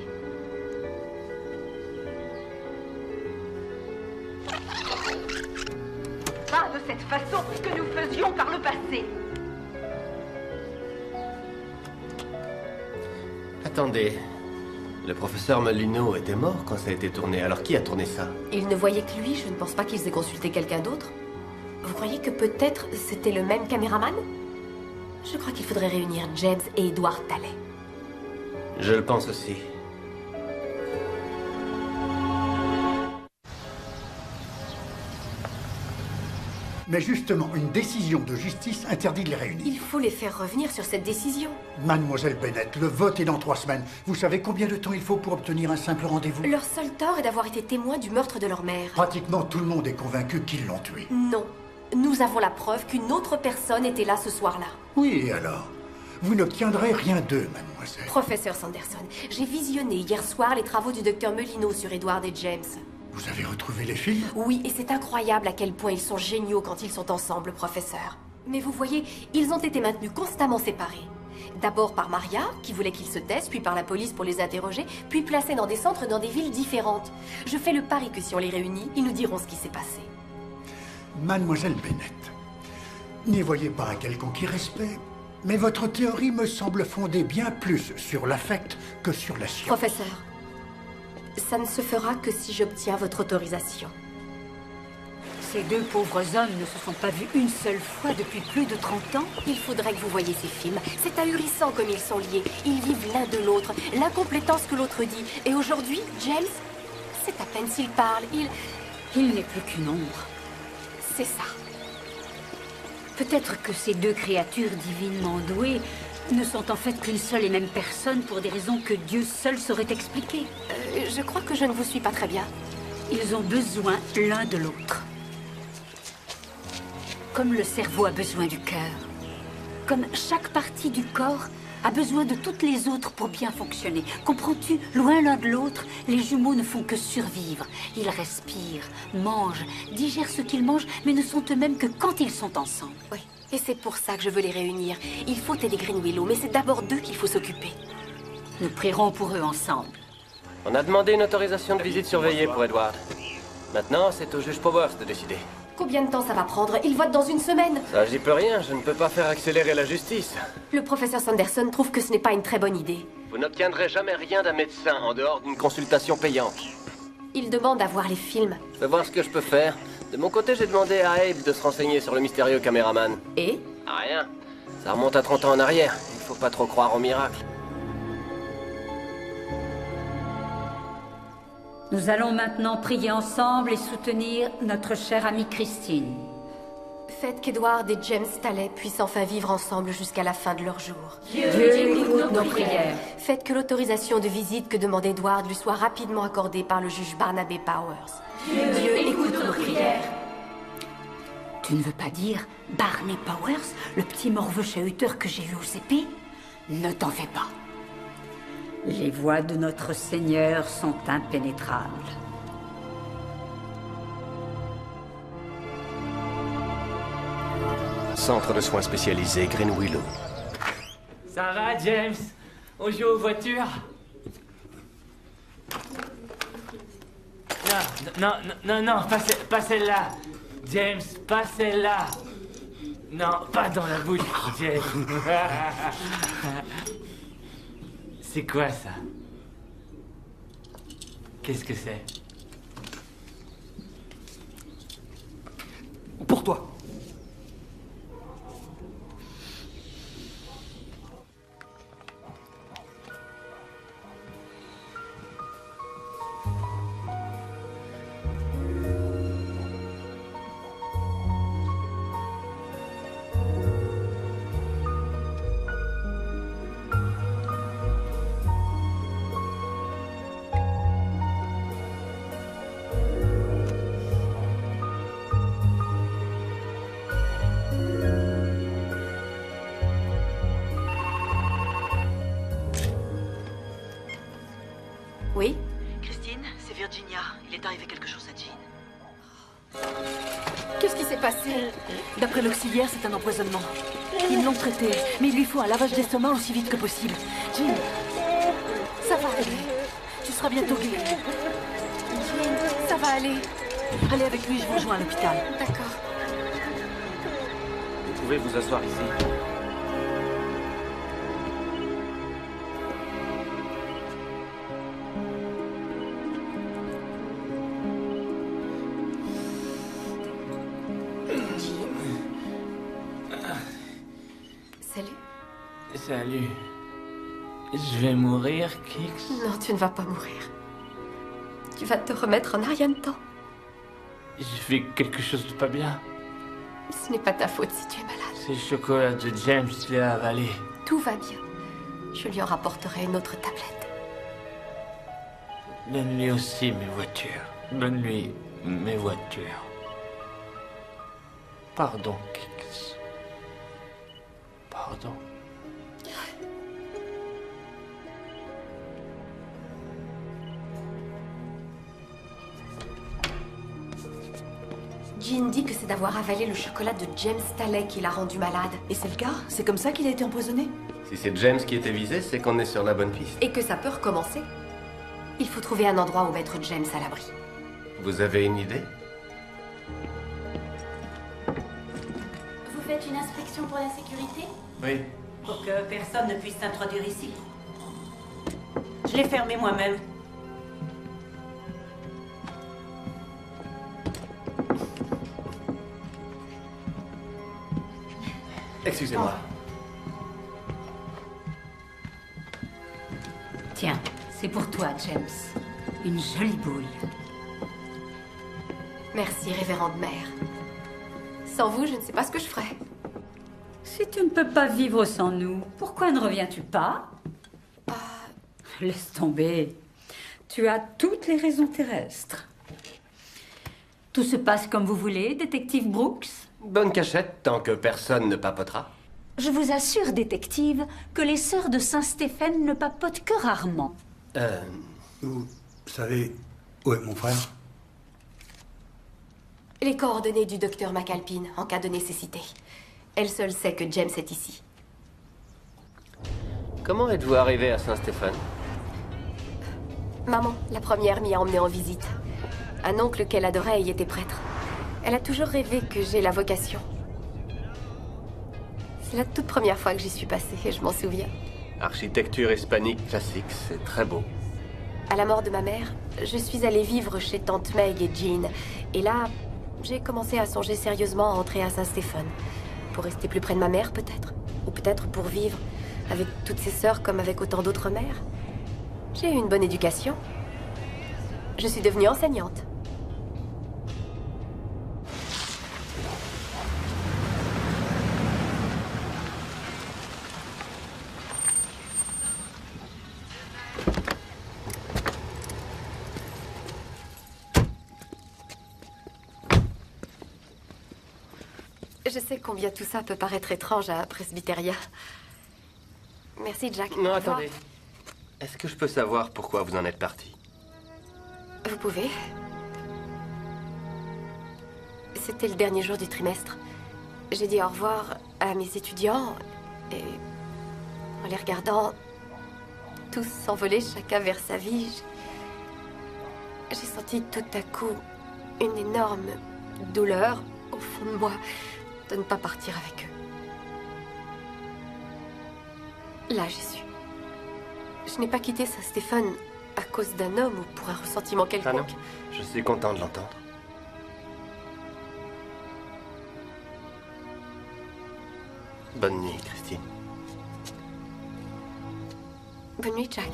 Pas de cette façon que nous faisions par le passé. Attendez, le professeur Molino était mort quand ça a été tourné, alors qui a tourné ça? Ils ne voyaient que lui, je ne pense pas qu'ils aient consulté quelqu'un d'autre. Vous croyez que peut-être c'était le même caméraman? Je crois qu'il faudrait réunir James et Edward Talley. Je le pense aussi. Mais justement, une décision de justice interdit de les réunir. Il faut les faire revenir sur cette décision. Mademoiselle Bennett, le vote est dans 3 semaines. Vous savez combien de temps il faut pour obtenir un simple rendez-vous? Leur seul tort est d'avoir été témoins du meurtre de leur mère. Pratiquement tout le monde est convaincu qu'ils l'ont tué. Non. Nous avons la preuve qu'une autre personne était là ce soir-là. Oui, et alors? Vous n'obtiendrez rien d'eux, mademoiselle. Professeur Sanderson, j'ai visionné hier soir les travaux du docteur Molino sur Edward et James. Vous avez retrouvé les films? Oui, et c'est incroyable à quel point ils sont géniaux quand ils sont ensemble, professeur. Mais vous voyez, ils ont été maintenus constamment séparés. D'abord par Maria, qui voulait qu'ils se taisent, puis par la police pour les interroger, puis placés dans des centres dans des villes différentes. Je fais le pari que si on les réunit, ils nous diront ce qui s'est passé. Mademoiselle Bennett, n'y voyez pas un quelconque irrespect, mais votre théorie me semble fondée bien plus sur l'affect que sur la science. Professeur, ça ne se fera que si j'obtiens votre autorisation. Ces deux pauvres hommes ne se sont pas vus une seule fois depuis plus de 30 ans. Il faudrait que vous voyiez ces films. C'est ahurissant comme ils sont liés. Ils vivent l'un de l'autre, l'un complétant ce que l'autre dit. Et aujourd'hui, James, c'est à peine s'il parle. Il n'est plus qu'une ombre. C'est ça. Peut-être que ces deux créatures divinement douées ne sont en fait qu'une seule et même personne pour des raisons que Dieu seul saurait expliquer. Je crois que je ne vous suis pas très bien. Ils ont besoin l'un de l'autre. Comme le cerveau a besoin du cœur. Comme chaque partie du corps a besoin de toutes les autres pour bien fonctionner. Comprends-tu? Loin l'un de l'autre, les jumeaux ne font que survivre. Ils respirent, mangent, digèrent ce qu'ils mangent, mais ne sont eux-mêmes que quand ils sont ensemble. Oui, et c'est pour ça que je veux les réunir. Il faut aider Green Willow, mais c'est d'abord d'eux qu'il faut s'occuper. Nous prierons pour eux ensemble. On a demandé une autorisation de visite surveillée pour Edward. Maintenant, c'est au juge Powers de décider. Combien de temps ça va prendre? Il vote dans une semaine. Ça, j'y peux rien. Je ne peux pas faire accélérer la justice. Le professeur Sanderson trouve que ce n'est pas une très bonne idée. Vous n'obtiendrez jamais rien d'un médecin en dehors d'une consultation payante. Il demande à voir les films. Je vais voir ce que je peux faire. De mon côté, j'ai demandé à Abe de se renseigner sur le mystérieux caméraman. Et? Rien. Ça remonte à 30 ans en arrière. Il faut pas trop croire au miracle. Nous allons maintenant prier ensemble et soutenir notre chère amie Christine. Faites qu'Edward et James Talley puissent enfin vivre ensemble jusqu'à la fin de leur jours. Dieu écoute nos prières. Faites que l'autorisation de visite que demande Edward lui soit rapidement accordée par le juge Barnabé Powers. Dieu écoute nos prières. Tu ne veux pas dire Barney Powers, le petit morveux chahuteur que j'ai vu au CP? Ne t'en fais pas. Les voies de notre Seigneur sont impénétrables. Centre de soins spécialisé Green Willow. Ça va, James? On joue aux voitures? Non, pas celle-là. James, pas celle-là. Non, pas dans la bouche, James. C'est quoi ça? Qu'est-ce que c'est? Pour toi. Maria, il est arrivé quelque chose à Jean. Qu'est-ce qui s'est passé? D'après l'auxiliaire, c'est un empoisonnement. Ils l'ont traité, mais il lui faut un lavage d'estomac aussi vite que possible. Jean, ça va aller. Tu seras bientôt guérie. Jean, ça va aller. Allez avec lui, je vous rejoins à l'hôpital. D'accord. Vous pouvez vous asseoir ici. Salut. Salut. Je vais mourir, Kix? Non, tu ne vas pas mourir. Tu vas te remettre en un rien de temps. J'ai fait quelque chose de pas bien. Ce n'est pas ta faute si tu es malade. C'est le chocolat de James, je l'ai avalé. Tout va bien. Je lui en rapporterai une autre tablette. Donne-lui aussi mes voitures. Donne-lui mes voitures. Pardon, Kix. Pardon. Jean dit que c'est d'avoir avalé le chocolat de James Staley qui l'a rendu malade. Et c'est le cas? C'est comme ça qu'il a été empoisonné? Si c'est James qui était visé, c'est qu'on est sur la bonne piste. Et que ça peut recommencer. Il faut trouver un endroit où mettre James à l'abri. Vous avez une idée? Vous faites une inspection pour la sécurité? Oui. Pour que personne ne puisse s'introduire ici. Je l'ai fermé moi-même. Excusez-moi. Tiens, c'est pour toi, James. Une jolie boule. Merci, révérende mère. Sans vous, je ne sais pas ce que je ferais. Si tu ne peux pas vivre sans nous, pourquoi ne reviens-tu pas? Laisse tomber. Tu as toutes les raisons terrestres. Tout se passe comme vous voulez, détective Brooks? Bonne cachette, tant que personne ne papotera. Je vous assure, détective, que les sœurs de Saint-Stéphane ne papotent que rarement. Vous savez où est mon frère? Les coordonnées du docteur McAlpine, en cas de nécessité. Elle seule sait que James est ici. Comment êtes-vous arrivé à Saint-Stéphane? Maman, la première, m'y a emmené en visite. Un oncle qu'elle adorait y était prêtre. Elle a toujours rêvé que j'ai la vocation. C'est la toute première fois que j'y suis passée et je m'en souviens. Architecture hispanique classique, c'est très beau. À la mort de ma mère, je suis allée vivre chez tante Meg et Jean. Et là, j'ai commencé à songer sérieusement à entrer à Saint-Stéphane. Pour rester plus près de ma mère, peut-être. Ou peut-être pour vivre avec toutes ses sœurs comme avec autant d'autres mères. J'ai eu une bonne éducation. Je suis devenue enseignante. Je sais combien tout ça peut paraître étrange à Presbyteria. Merci, Jack. Non, attendez. Est-ce que je peux savoir pourquoi vous en êtes parti? Vous pouvez. C'était le dernier jour du trimestre. J'ai dit au revoir à mes étudiants et en les regardant tous s'envoler chacun vers sa vie, j'ai senti tout à coup une énorme douleur au fond de moi de ne pas partir avec eux. Là, j'y suis. Je n'ai pas quitté Saint-Stéphane à cause d'un homme ou pour un ressentiment quelconque. Ah non, je suis content de l'entendre. Bonne nuit, Christine. Bonne nuit, Jack.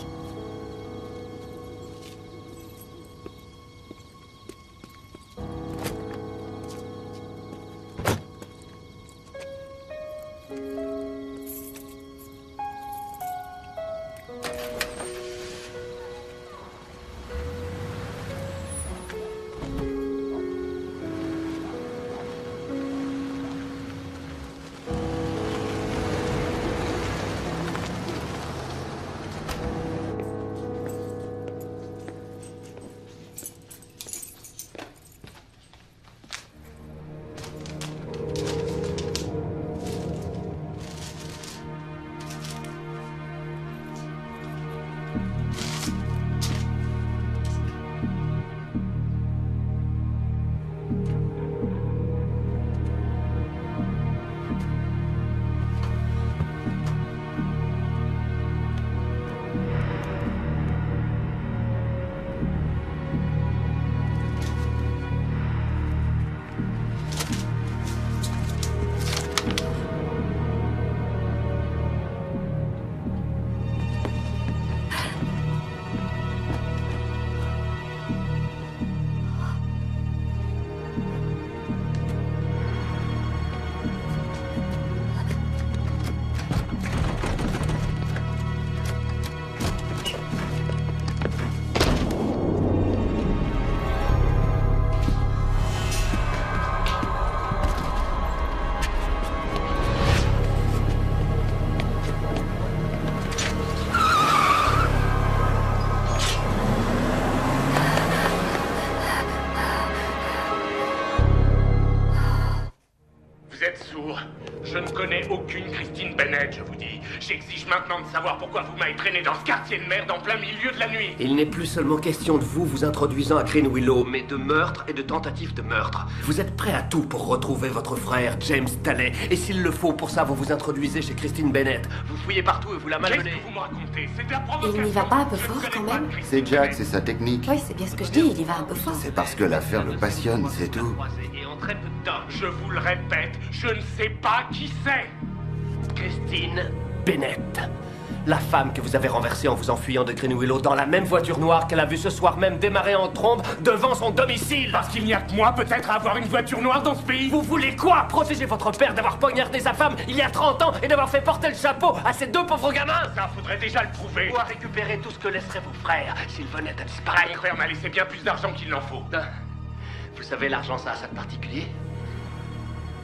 Bonjour. Je ne connais aucune Christine Bennett, je vous dis. J'exige maintenant de savoir pourquoi vous m'avez traîné dans ce quartier de merde en plein milieu de la nuit. Il n'est plus seulement question de vous introduisant à Green Willow, mais de meurtre et de tentative de meurtre. Vous êtes prêt à tout pour retrouver votre frère, James Talley. Et s'il le faut, pour ça, vous vous introduisez chez Christine Bennett. Vous fouillez partout et vous la malmenez. Qu'est-ce que vous me racontez? C'est de la provocation. Il n'y va pas un peu fort quand même? C'est Jack, c'est sa technique. Oui, c'est bien ce que je dis, il y va un peu fort. C'est parce que l'affaire le passionne, c'est tout. Et en très peu de temps, je vous le répète, je ne sais pas qui c'est. Christine Bennett. La femme que vous avez renversée en vous enfuyant de Green Willow dans la même voiture noire qu'elle a vue ce soir même démarrer en trombe devant son domicile. Parce qu'il n'y a que moi peut-être à avoir une voiture noire dans ce pays. Vous voulez quoi? Protéger votre père d'avoir poignardé sa femme il y a 30 ans et d'avoir fait porter le chapeau à ces deux pauvres gamins? Ça faudrait déjà le prouver. Ou à récupérer tout ce que laisseraient vos frères s'ils venaient à disparaître. Mon frère m'a laissé bien plus d'argent qu'il n'en faut. Vous savez, l'argent, ça a ça de particulier?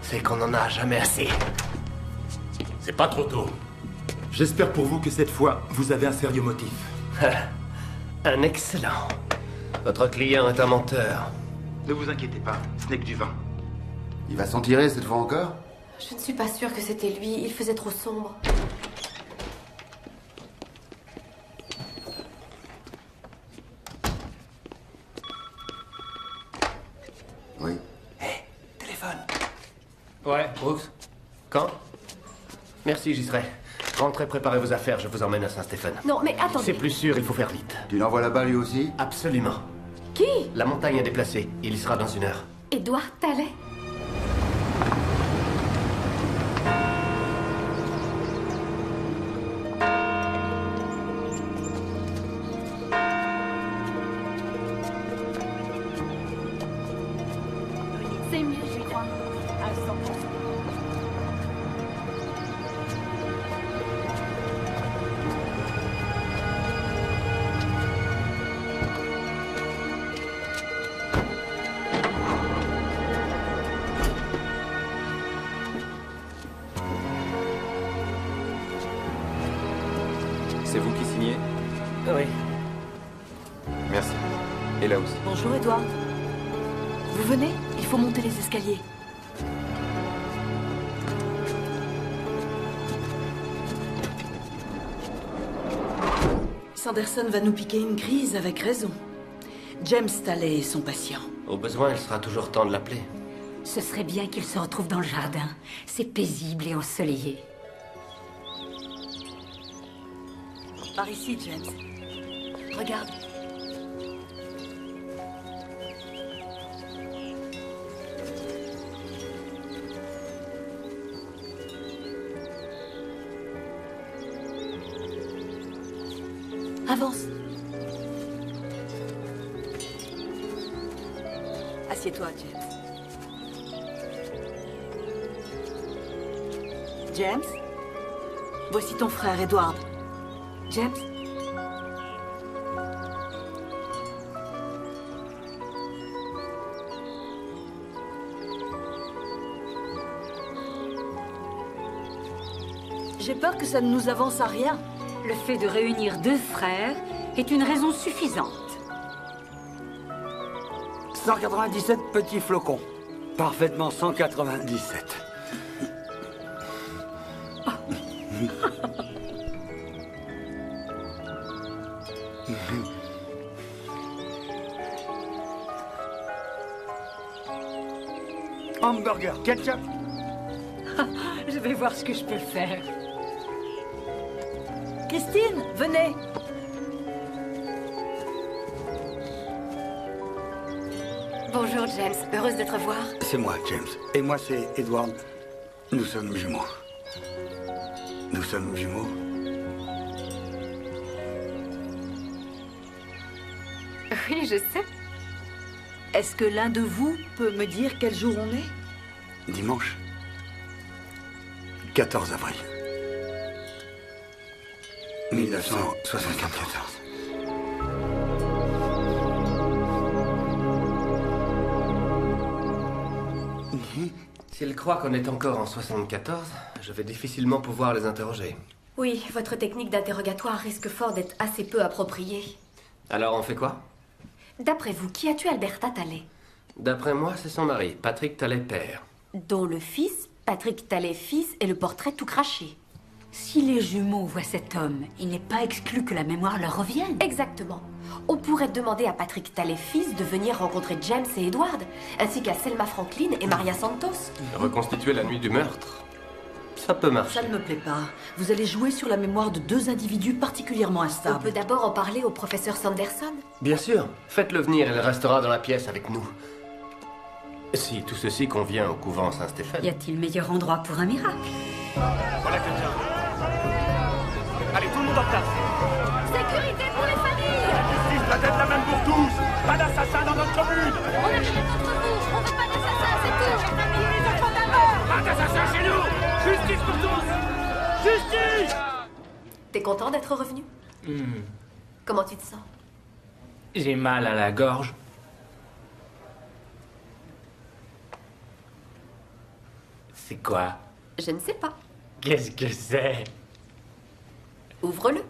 C'est qu'on n'en a jamais assez. C'est pas trop tôt. J'espère pour vous que cette fois, vous avez un sérieux motif. Un excellent. Votre client est un menteur. Ne vous inquiétez pas, ce n'est que du vin. Il va s'en tirer cette fois encore? Je ne suis pas sûre que c'était lui, il faisait trop sombre. Oui. Téléphone. Ouais, Brooks. Quand? Merci, j'y serai. Rentrez, préparez vos affaires, je vous emmène à Saint-Stéphane. Non, mais attendez. C'est plus sûr, il faut faire vite. Tu l'envoies là-bas lui aussi? Absolument. Qui? La montagne est déplacée. Il y sera dans 1 heure. Edward Talley. C'est mieux, je crois. À 100%. C'est vous qui signez? Oui. Merci. Et là aussi. Bonjour, Edouard. Vous venez? Il faut monter les escaliers. Sanderson va nous piquer une crise avec raison. James Talley est son patient. Au besoin, il sera toujours temps de l'appeler. Ce serait bien qu'il se retrouve dans le jardin. C'est paisible et ensoleillé. Par ici, James. Regarde. Avance. Assieds-toi, James. James? Voici ton frère, Edward. James? J'ai peur que ça ne nous avance à rien. Le fait de réunir 2 frères est une raison suffisante. 197 petits flocons. Parfaitement 197. Hamburger, ketchup. Je vais voir ce que je peux faire. Christine, venez. Bonjour, James. Heureuse de te revoir. C'est moi, James. Et moi, c'est Edward. Nous sommes jumeaux. Nous sommes jumeaux. Oui, je sais. Est-ce que l'un de vous peut me dire quel jour on est? Dimanche. 14 avril. 1974. S'ils croient qu'on est encore en 74, je vais difficilement pouvoir les interroger. Oui, votre technique d'interrogatoire risque fort d'être assez peu appropriée. Alors on fait quoi? D'après vous, qui a tué Alberta Talley? D'après moi, c'est son mari, Patrick Talley père. Dont le fils, Patrick Tallet fils et le portrait tout craché. Si les jumeaux voient cet homme, il n'est pas exclu que la mémoire leur revienne. Exactement. On pourrait demander à Patrick Tallet fils de venir rencontrer James et Edward, ainsi qu'à Selma Franklin et Maria Santos. Reconstituer la nuit du meurtre, ça peut marcher. Ça ne me plaît pas. Vous allez jouer sur la mémoire de deux individus particulièrement On instables. peut d'abord en parler au professeur Sanderson. Bien sûr. Faites-le venir, il restera dans la pièce avec nous. Si tout ceci convient au couvent Saint-Stéphane. Y a-t-il meilleur endroit pour un miracle? Voilà quelqu'un. Allez, tout le monde en place. Sécurité pour les familles. La justice doit être la même pour tous. Pas d'assassin dans notre commune. On n'a rien contre vous. On veut pas d'assassin, c'est tout. Les familles et les enfants d'abord. Pas d'assassin chez nous. Justice pour tous. Justice. T'es content d'être revenu? Comment tu te sens? J'ai mal à la gorge. C'est quoi? Je ne sais pas. Qu'est-ce que c'est? Ouvre-le.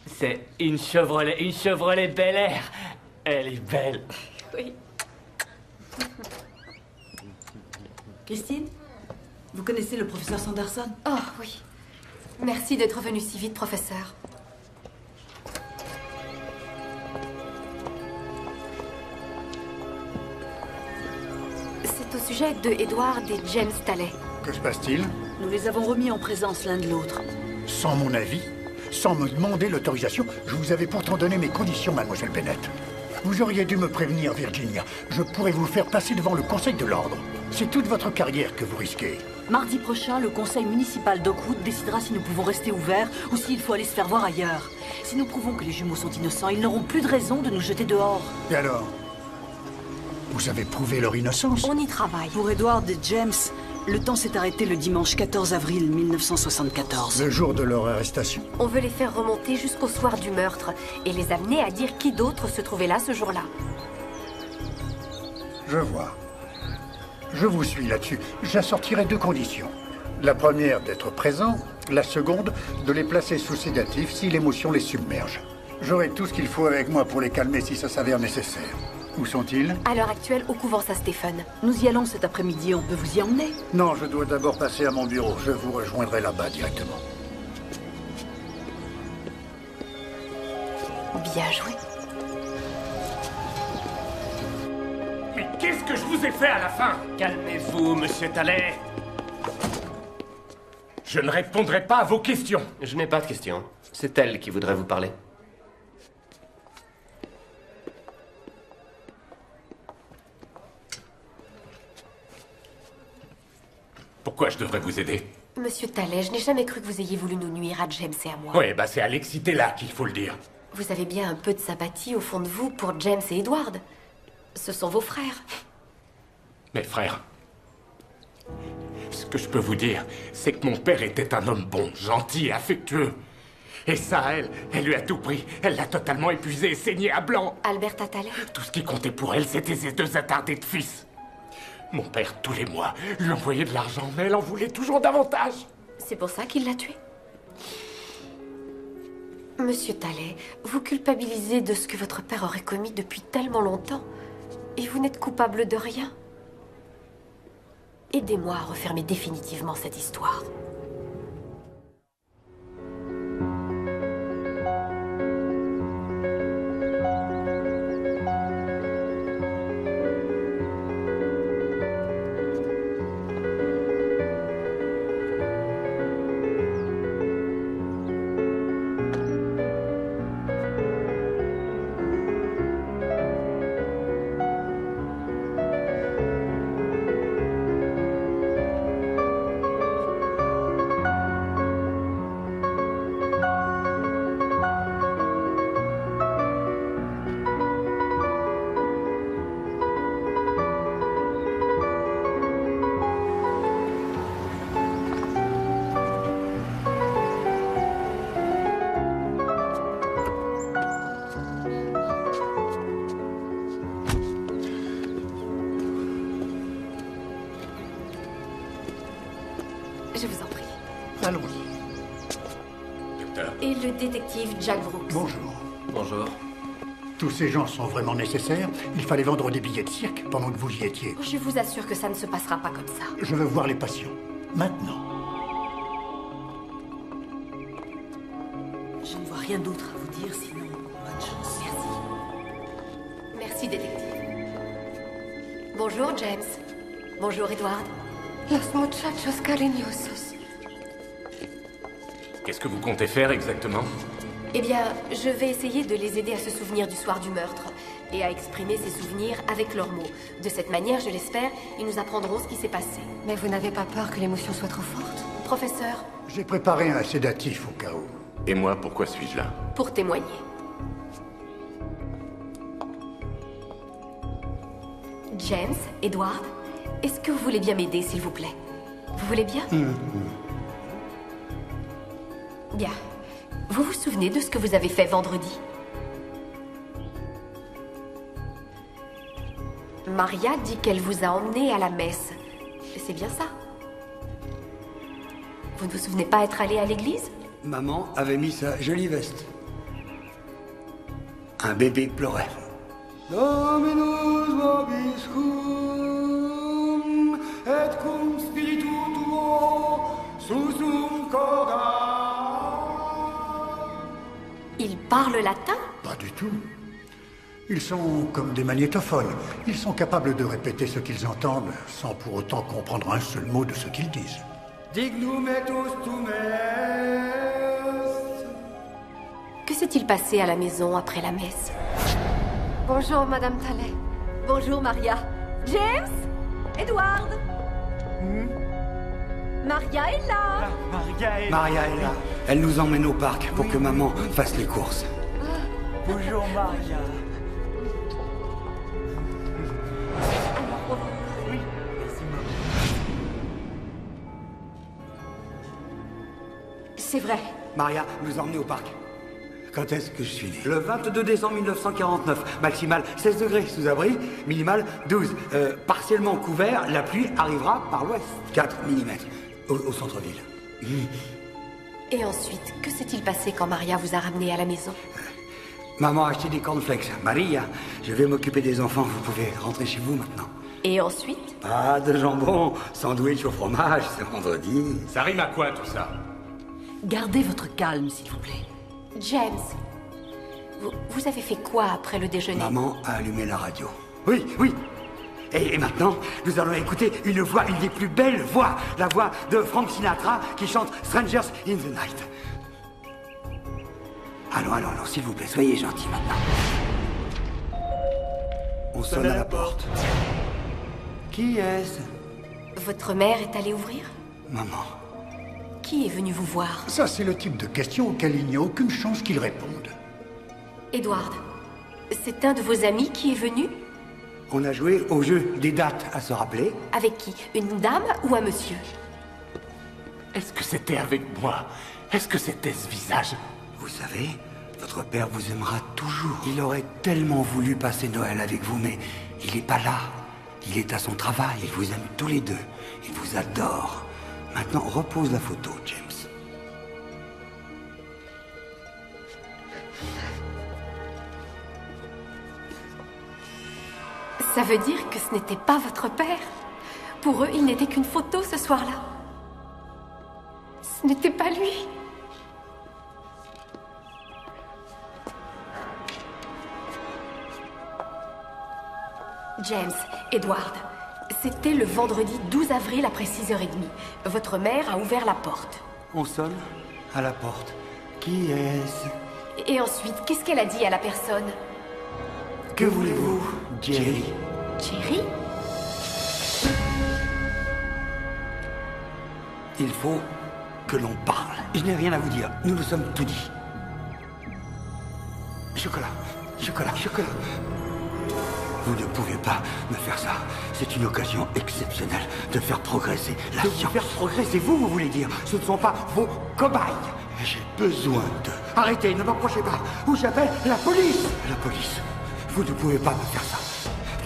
C'est une Chevrolet Bel Air. Elle est belle. Oui. Christine, vous connaissez le professeur Sanderson? Oh oui. Merci d'être venu si vite, professeur. C'est au sujet de Edward et James Tallet. Que se passe-t-il? Nous les avons remis en présence l'un de l'autre. Sans mon avis? Sans me demander l'autorisation? Je vous avais pourtant donné mes conditions, mademoiselle Bennett. Vous auriez dû me prévenir, Virginia. Je pourrais vous faire passer devant le Conseil de l'Ordre. C'est toute votre carrière que vous risquez. Mardi prochain, le conseil municipal d'Oakwood décidera si nous pouvons rester ouverts ou s'il faut aller se faire voir ailleurs. Si nous prouvons que les jumeaux sont innocents, ils n'auront plus de raison de nous jeter dehors. Et alors? Vous avez prouvé leur innocence? On y travaille. Pour Edward et James, le temps s'est arrêté le dimanche 14 avril 1974. Le jour de leur arrestation. On veut les faire remonter jusqu'au soir du meurtre et les amener à dire qui d'autre se trouvait là ce jour-là. Je vois. Je vous suis là-dessus. J'assortirai deux conditions. La première, d'être présent. La seconde, de les placer sous sédatif si l'émotion les submerge. J'aurai tout ce qu'il faut avec moi pour les calmer si ça s'avère nécessaire. Où sont-ils? À l'heure actuelle, au couvent Saint-Stéphane. Nous y allons cet après-midi, on peut vous y emmener? Non, je dois d'abord passer à mon bureau. Je vous rejoindrai là-bas directement. Bien joué. Mais qu'est-ce que je vous ai fait à la fin? Calmez-vous, monsieur Tallet. Je ne répondrai pas à vos questions. Je n'ai pas de questions. C'est elle qui voudrait vous parler. Pourquoi je devrais vous aider? Monsieur Tallet, je n'ai jamais cru que vous ayez voulu nous nuire à James et à moi. Oui, bah c'est à l'excité là qu'il faut le dire. Vous avez bien un peu de sympathie au fond de vous pour James et Edward. Ce sont vos frères. Mes frères, ce que je peux vous dire, c'est que mon père était un homme bon, gentil et affectueux. Et ça, elle lui a tout pris. Elle l'a totalement épuisé et saigné à blanc. Alberta Tallet? Tout ce qui comptait pour elle, c'était ses deux attardés de fils. Mon père, tous les mois, lui envoyait de l'argent, mais elle en voulait toujours davantage. C'est pour ça qu'il l'a tué? Monsieur Tallet, vous culpabilisez de ce que votre père aurait commis depuis tellement longtemps. Et vous n'êtes coupable de rien. Aidez-moi à refermer définitivement cette histoire. Je vous en prie. Allons-y. Docteur. Et le détective Jack Brooks. Bonjour. Bonjour. Tous ces gens sont vraiment nécessaires? Il fallait vendre des billets de cirque pendant que vous y étiez. Je vous assure que ça ne se passera pas comme ça. Je veux voir les patients. Maintenant. Je ne vois rien d'autre à vous dire, sinon, bonne chance. Merci. Merci, détective. Bonjour, James. Bonjour, Edward. Los muchachos cariñosos. Qu'est-ce que vous comptez faire exactement? Eh bien, je vais essayer de les aider à se souvenir du soir du meurtre et à exprimer ces souvenirs avec leurs mots. De cette manière, je l'espère, ils nous apprendront ce qui s'est passé. Mais vous n'avez pas peur que l'émotion soit trop forte? Professeur, J'ai préparé un sédatif au cas où. Et moi, pourquoi suis-je là? pour témoigner. James, Edward, est-ce que vous voulez bien m'aider, s'il vous plaît? Vous voulez bien? Bien. Vous vous souvenez de ce que vous avez fait vendredi? Maria dit qu'elle vous a emmené à la messe. C'est bien ça? Vous ne vous souvenez pas être allé à l'église? Maman avait mis sa jolie veste. Un bébé pleurait. Dominus vobiscum et cum spiritu tuo susum corda. Ils parlent latin? Pas du tout. Ils sont comme des magnétophones. Ils sont capables de répéter ce qu'ils entendent sans pour autant comprendre un seul mot de ce qu'ils disent. Dignum et tum est. Que s'est-il passé à la maison après la messe? Bonjour, Madame Talley. Bonjour, Maria. James? Edward? Maria est là. Maria est là. Elle nous emmène au parc pour que maman fasse les courses. Bonjour, Maria. Oui, merci, maman. C'est vrai. Maria nous a emmenés au parc. Quand est-ce que je suis né? Le 22 décembre 1949. Maximal 16 degrés sous abri, minimal 12. Partiellement couvert, la pluie arrivera par l'ouest. 4 mm au centre-ville. Et ensuite, que s'est-il passé quand Maria vous a ramené à la maison? Maman a acheté des cornflakes. Maria, je vais m'occuper des enfants. Vous pouvez rentrer chez vous maintenant. Et ensuite? Pas de jambon, sandwich au fromage, c'est vendredi. Ça rime à quoi tout ça? Gardez votre calme, s'il vous plaît. James, vous avez fait quoi après le déjeuner? Maman a allumé la radio. Oui, oui. Et maintenant, nous allons écouter une voix, une des plus belles voix, la voix de Frank Sinatra qui chante Strangers in the Night. Allons, s'il vous plaît, soyez gentils maintenant. On sonne à la porte. Qui est-ce? Votre mère est allée ouvrir? Maman. Qui est venu vous voir? Ça, c'est le type de question auquel il n'y a aucune chance qu'il réponde. Edward, c'est un de vos amis qui est venu? On a joué au jeu des dates à se rappeler. Avec qui? Une dame ou un monsieur? Est-ce que c'était avec moi? Est-ce que c'était ce visage? Vous savez, votre père vous aimera toujours. Il aurait tellement voulu passer Noël avec vous, mais il n'est pas là. Il est à son travail. Il vous aime tous les deux. Il vous adore. Maintenant, repose la photo, James. Ça veut dire que ce n'était pas votre père? Pour eux, il n'était qu'une photo ce soir-là. Ce n'était pas lui. James, Edward, c'était le vendredi 12 avril après 6h30. Votre mère a ouvert la porte. On sonne à la porte. Qui est-ce? Et ensuite, qu'est-ce qu'elle a dit à la personne? Que voulez-vous, Jerry? Jerry? Il faut que l'on parle. Je n'ai rien à vous dire. Nous nous sommes tout dit. Chocolat, chocolat, chocolat. Vous ne pouvez pas me faire ça. C'est une occasion exceptionnelle de faire progresser la science. De faire progresser, vous voulez dire? Ce ne sont pas vos cobayes. J'ai besoin de... Arrêtez, ne m'approchez pas. Ou j'appelle la police. La police. Vous ne pouvez pas me faire ça.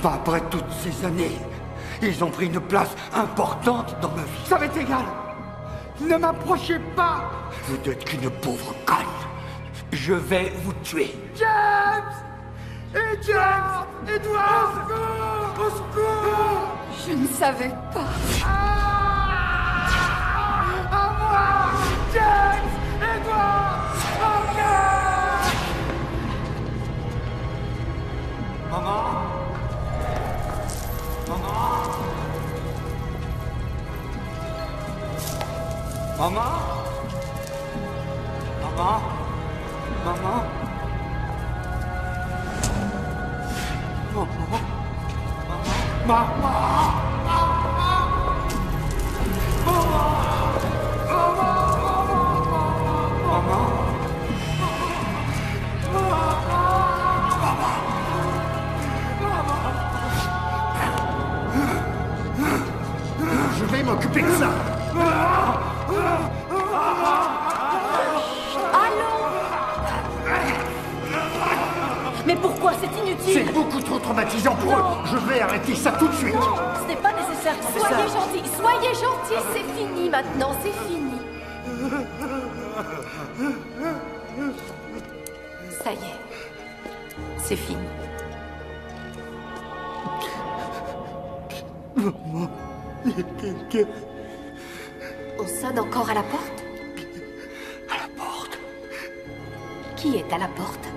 Pas après toutes ces années. Ils ont pris une place importante dans ma vie. Ça m'est égal. Ne m'approchez pas. Vous n'êtes qu'une pauvre conne. Je vais vous tuer. James! Et James! Edward! Au secours! Je ne savais pas. À moi! James! Edward! Maman? Maman? Maman? Maman? Maman? Je vais m'occuper de ça. Mais pourquoi? C'est inutile. C'est beaucoup trop traumatisant pour eux. Je vais arrêter ça tout de suite. Ce n'est pas nécessaire, professeur. Soyez gentils, c'est fini maintenant, c'est fini. Ça y est, c'est fini. Maman, il y a quelqu'un. On sonne encore à la porte? À la porte. Qui est à la porte?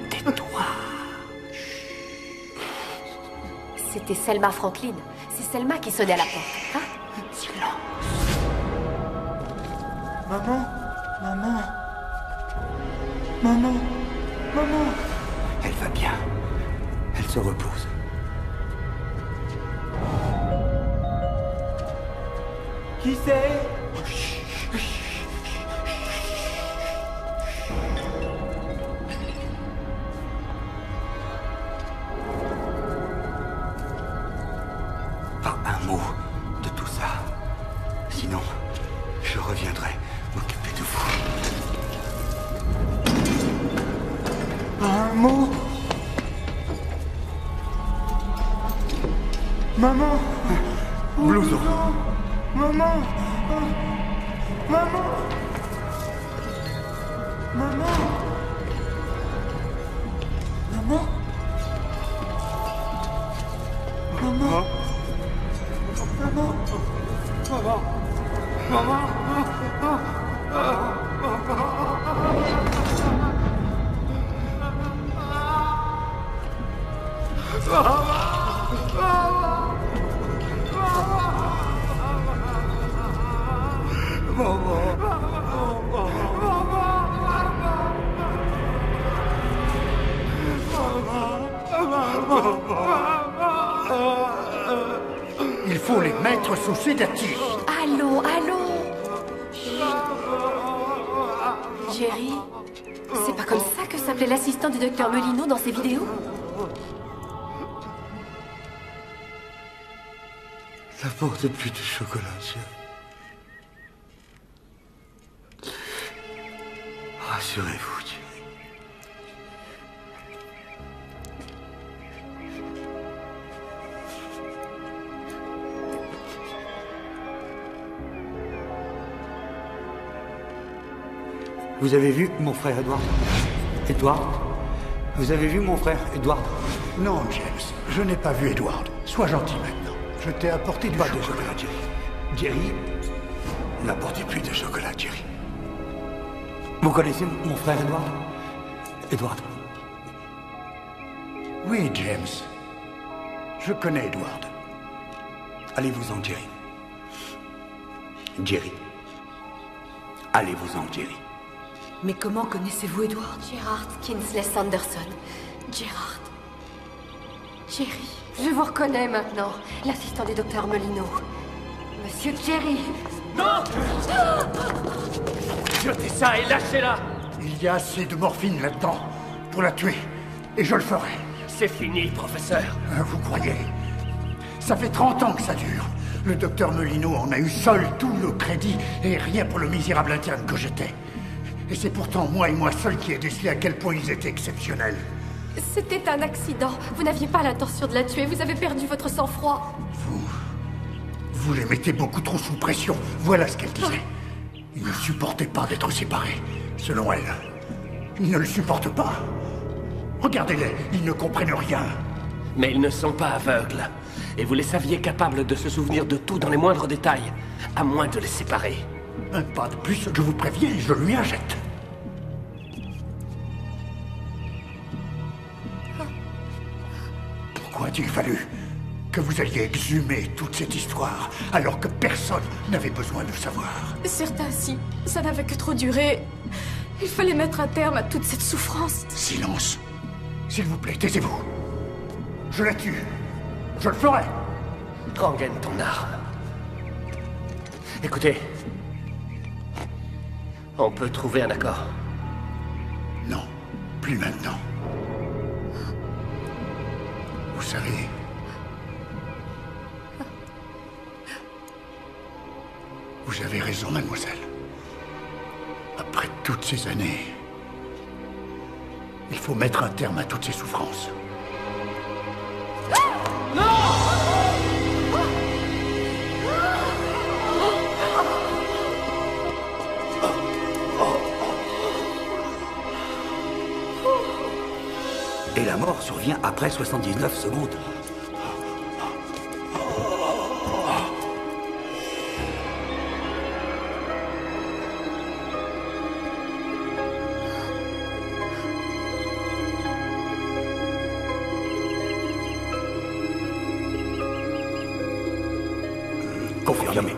Tais-toi. C'était Selma Franklin. C'est Selma qui sonnait à la porte, hein? Silence. Maman, maman. Maman, maman. Elle va bien. Elle se repose. Qui c'est? Pas un mot de tout ça. Sinon, je reviendrai m'occuper de vous. Pas un mot. Maman. Blouson. Maman. Maman. Maman. Maman. Maman. Maman. Maman. Il faut les mettre sous sédatif. Allons. Jerry, c'est pas comme ça que s'appelait l'assistant du docteur Melino dans ses vidéos? N'apportez plus de chocolat, chérie. Rassurez-vous, Jerry. Vous avez vu mon frère Edward? Edward? Vous avez vu mon frère Edward? Non, James, je n'ai pas vu Edward. Sois gentil maintenant. Je t'ai apporté du chocolat. De chocolat, Jerry. Jerry, n'apportez plus de chocolat, Jerry. Vous connaissez mon frère Edward? Edward? Oui, James. Je connais Edward. Allez-vous-en, Jerry. Jerry. Allez-vous-en, Jerry. Mais comment connaissez-vous Edward? Gerard Kinsley Sanderson. Gerard. Jerry. Je vous reconnais maintenant. L'assistant du docteur Melino. Monsieur Jerry. Non! Jetez ça et lâchez-la! Il y a assez de morphine là-dedans pour la tuer. Et je le ferai. C'est fini, professeur. Vous croyez? Ça fait 30 ans que ça dure. Le docteur Melino en a eu seul tout le crédit et rien pour le misérable interne que j'étais. Et c'est pourtant moi et moi seul qui ai décelé à quel point ils étaient exceptionnels. C'était un accident. Vous n'aviez pas l'intention de la tuer. Vous avez perdu votre sang-froid. Vous les mettez beaucoup trop sous pression. Voilà ce qu'elle disait. Ils ne supportaient pas d'être séparés. Selon elle. Ils ne le supportent pas. Regardez-les, ils ne comprennent rien. Mais ils ne sont pas aveugles. Et vous les saviez capables de se souvenir de tout dans les moindres détails, à moins de les séparer. Un pas de plus, je vous préviens, je lui injecte. Pourquoi a-t-il fallu que vous alliez exhumer toute cette histoire, alors que personne n'avait besoin de le savoir? Certains, si. Ça n'avait que trop duré. Il fallait mettre un terme à toute cette souffrance. Silence. S'il vous plaît, taisez-vous. Je la tue. Je le ferai. Rengaine ton arme. Écoutez. On peut trouver un accord. Non, plus maintenant. Vous savez... Vous avez raison, mademoiselle. Après toutes ces années, il faut mettre un terme à toutes ces souffrances. Et la mort survient après 79 secondes. Confirmé.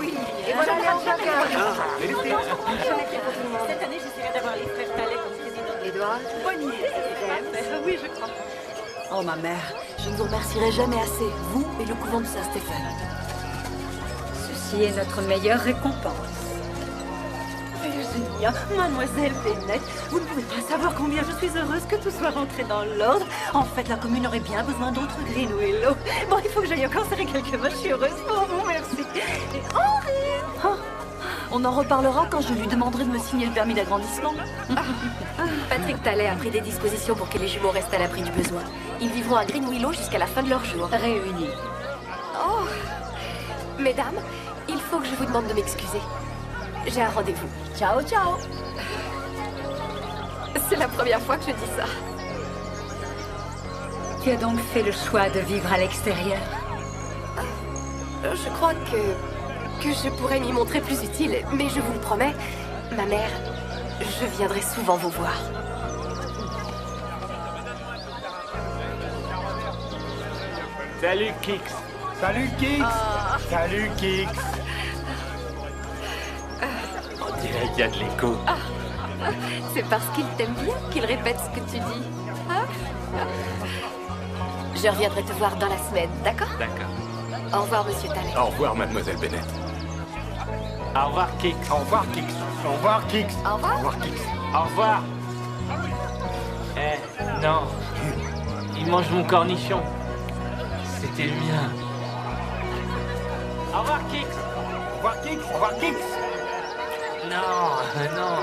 Oui, et voilà cette année, j'essaierai d'avoir les frères Talley comme président. Edouard, bonne idée. Oui, je crois. Oh, ma mère, je ne vous remercierai jamais assez, vous et le couvent de Saint-Stéphane. Ceci est notre meilleure récompense. Virginia, mademoiselle Bennett, vous ne pouvez pas savoir combien je suis heureuse que tout soit rentré dans l'ordre. En fait, la commune aurait bien besoin d'autres Greenwillow. Bon, il faut que j'aille encore serrer quelques vaches, je suis heureuse pour vous, merci. Et Henri! Oh, on en reparlera quand je lui demanderai de me signer le permis d'agrandissement. Patrick Talley a pris des dispositions pour que les jumeaux restent à l'abri du besoin. Ils vivront à Greenwillow jusqu'à la fin de leur jour. Réunis. Oh! Mesdames, il faut que je vous demande de m'excuser. J'ai un rendez-vous. Ciao, ciao. C'est la première fois que je dis ça. Tu as donc fait le choix de vivre à l'extérieur? Je crois que je pourrais m'y montrer plus utile, mais je vous le promets, ma mère, je viendrai souvent vous voir. Salut, Kix. Salut, Kix. Salut, Kix. On dirait qu'il y a de l'écho. C'est parce qu'il t'aime bien qu'il répète ce que tu dis. Je reviendrai te voir dans la semaine, d'accord? D'accord. Au revoir, monsieur Talley. Au revoir, mademoiselle Bennett. Au revoir, Kix. Au revoir, Kix. Au revoir, Kix. Au revoir. Au revoir, Kix. Au revoir. Eh, non. Il mange mon cornichon. C'était le mien. Au revoir, Kix. Au revoir, Kix. Au revoir, Kix. Non, non.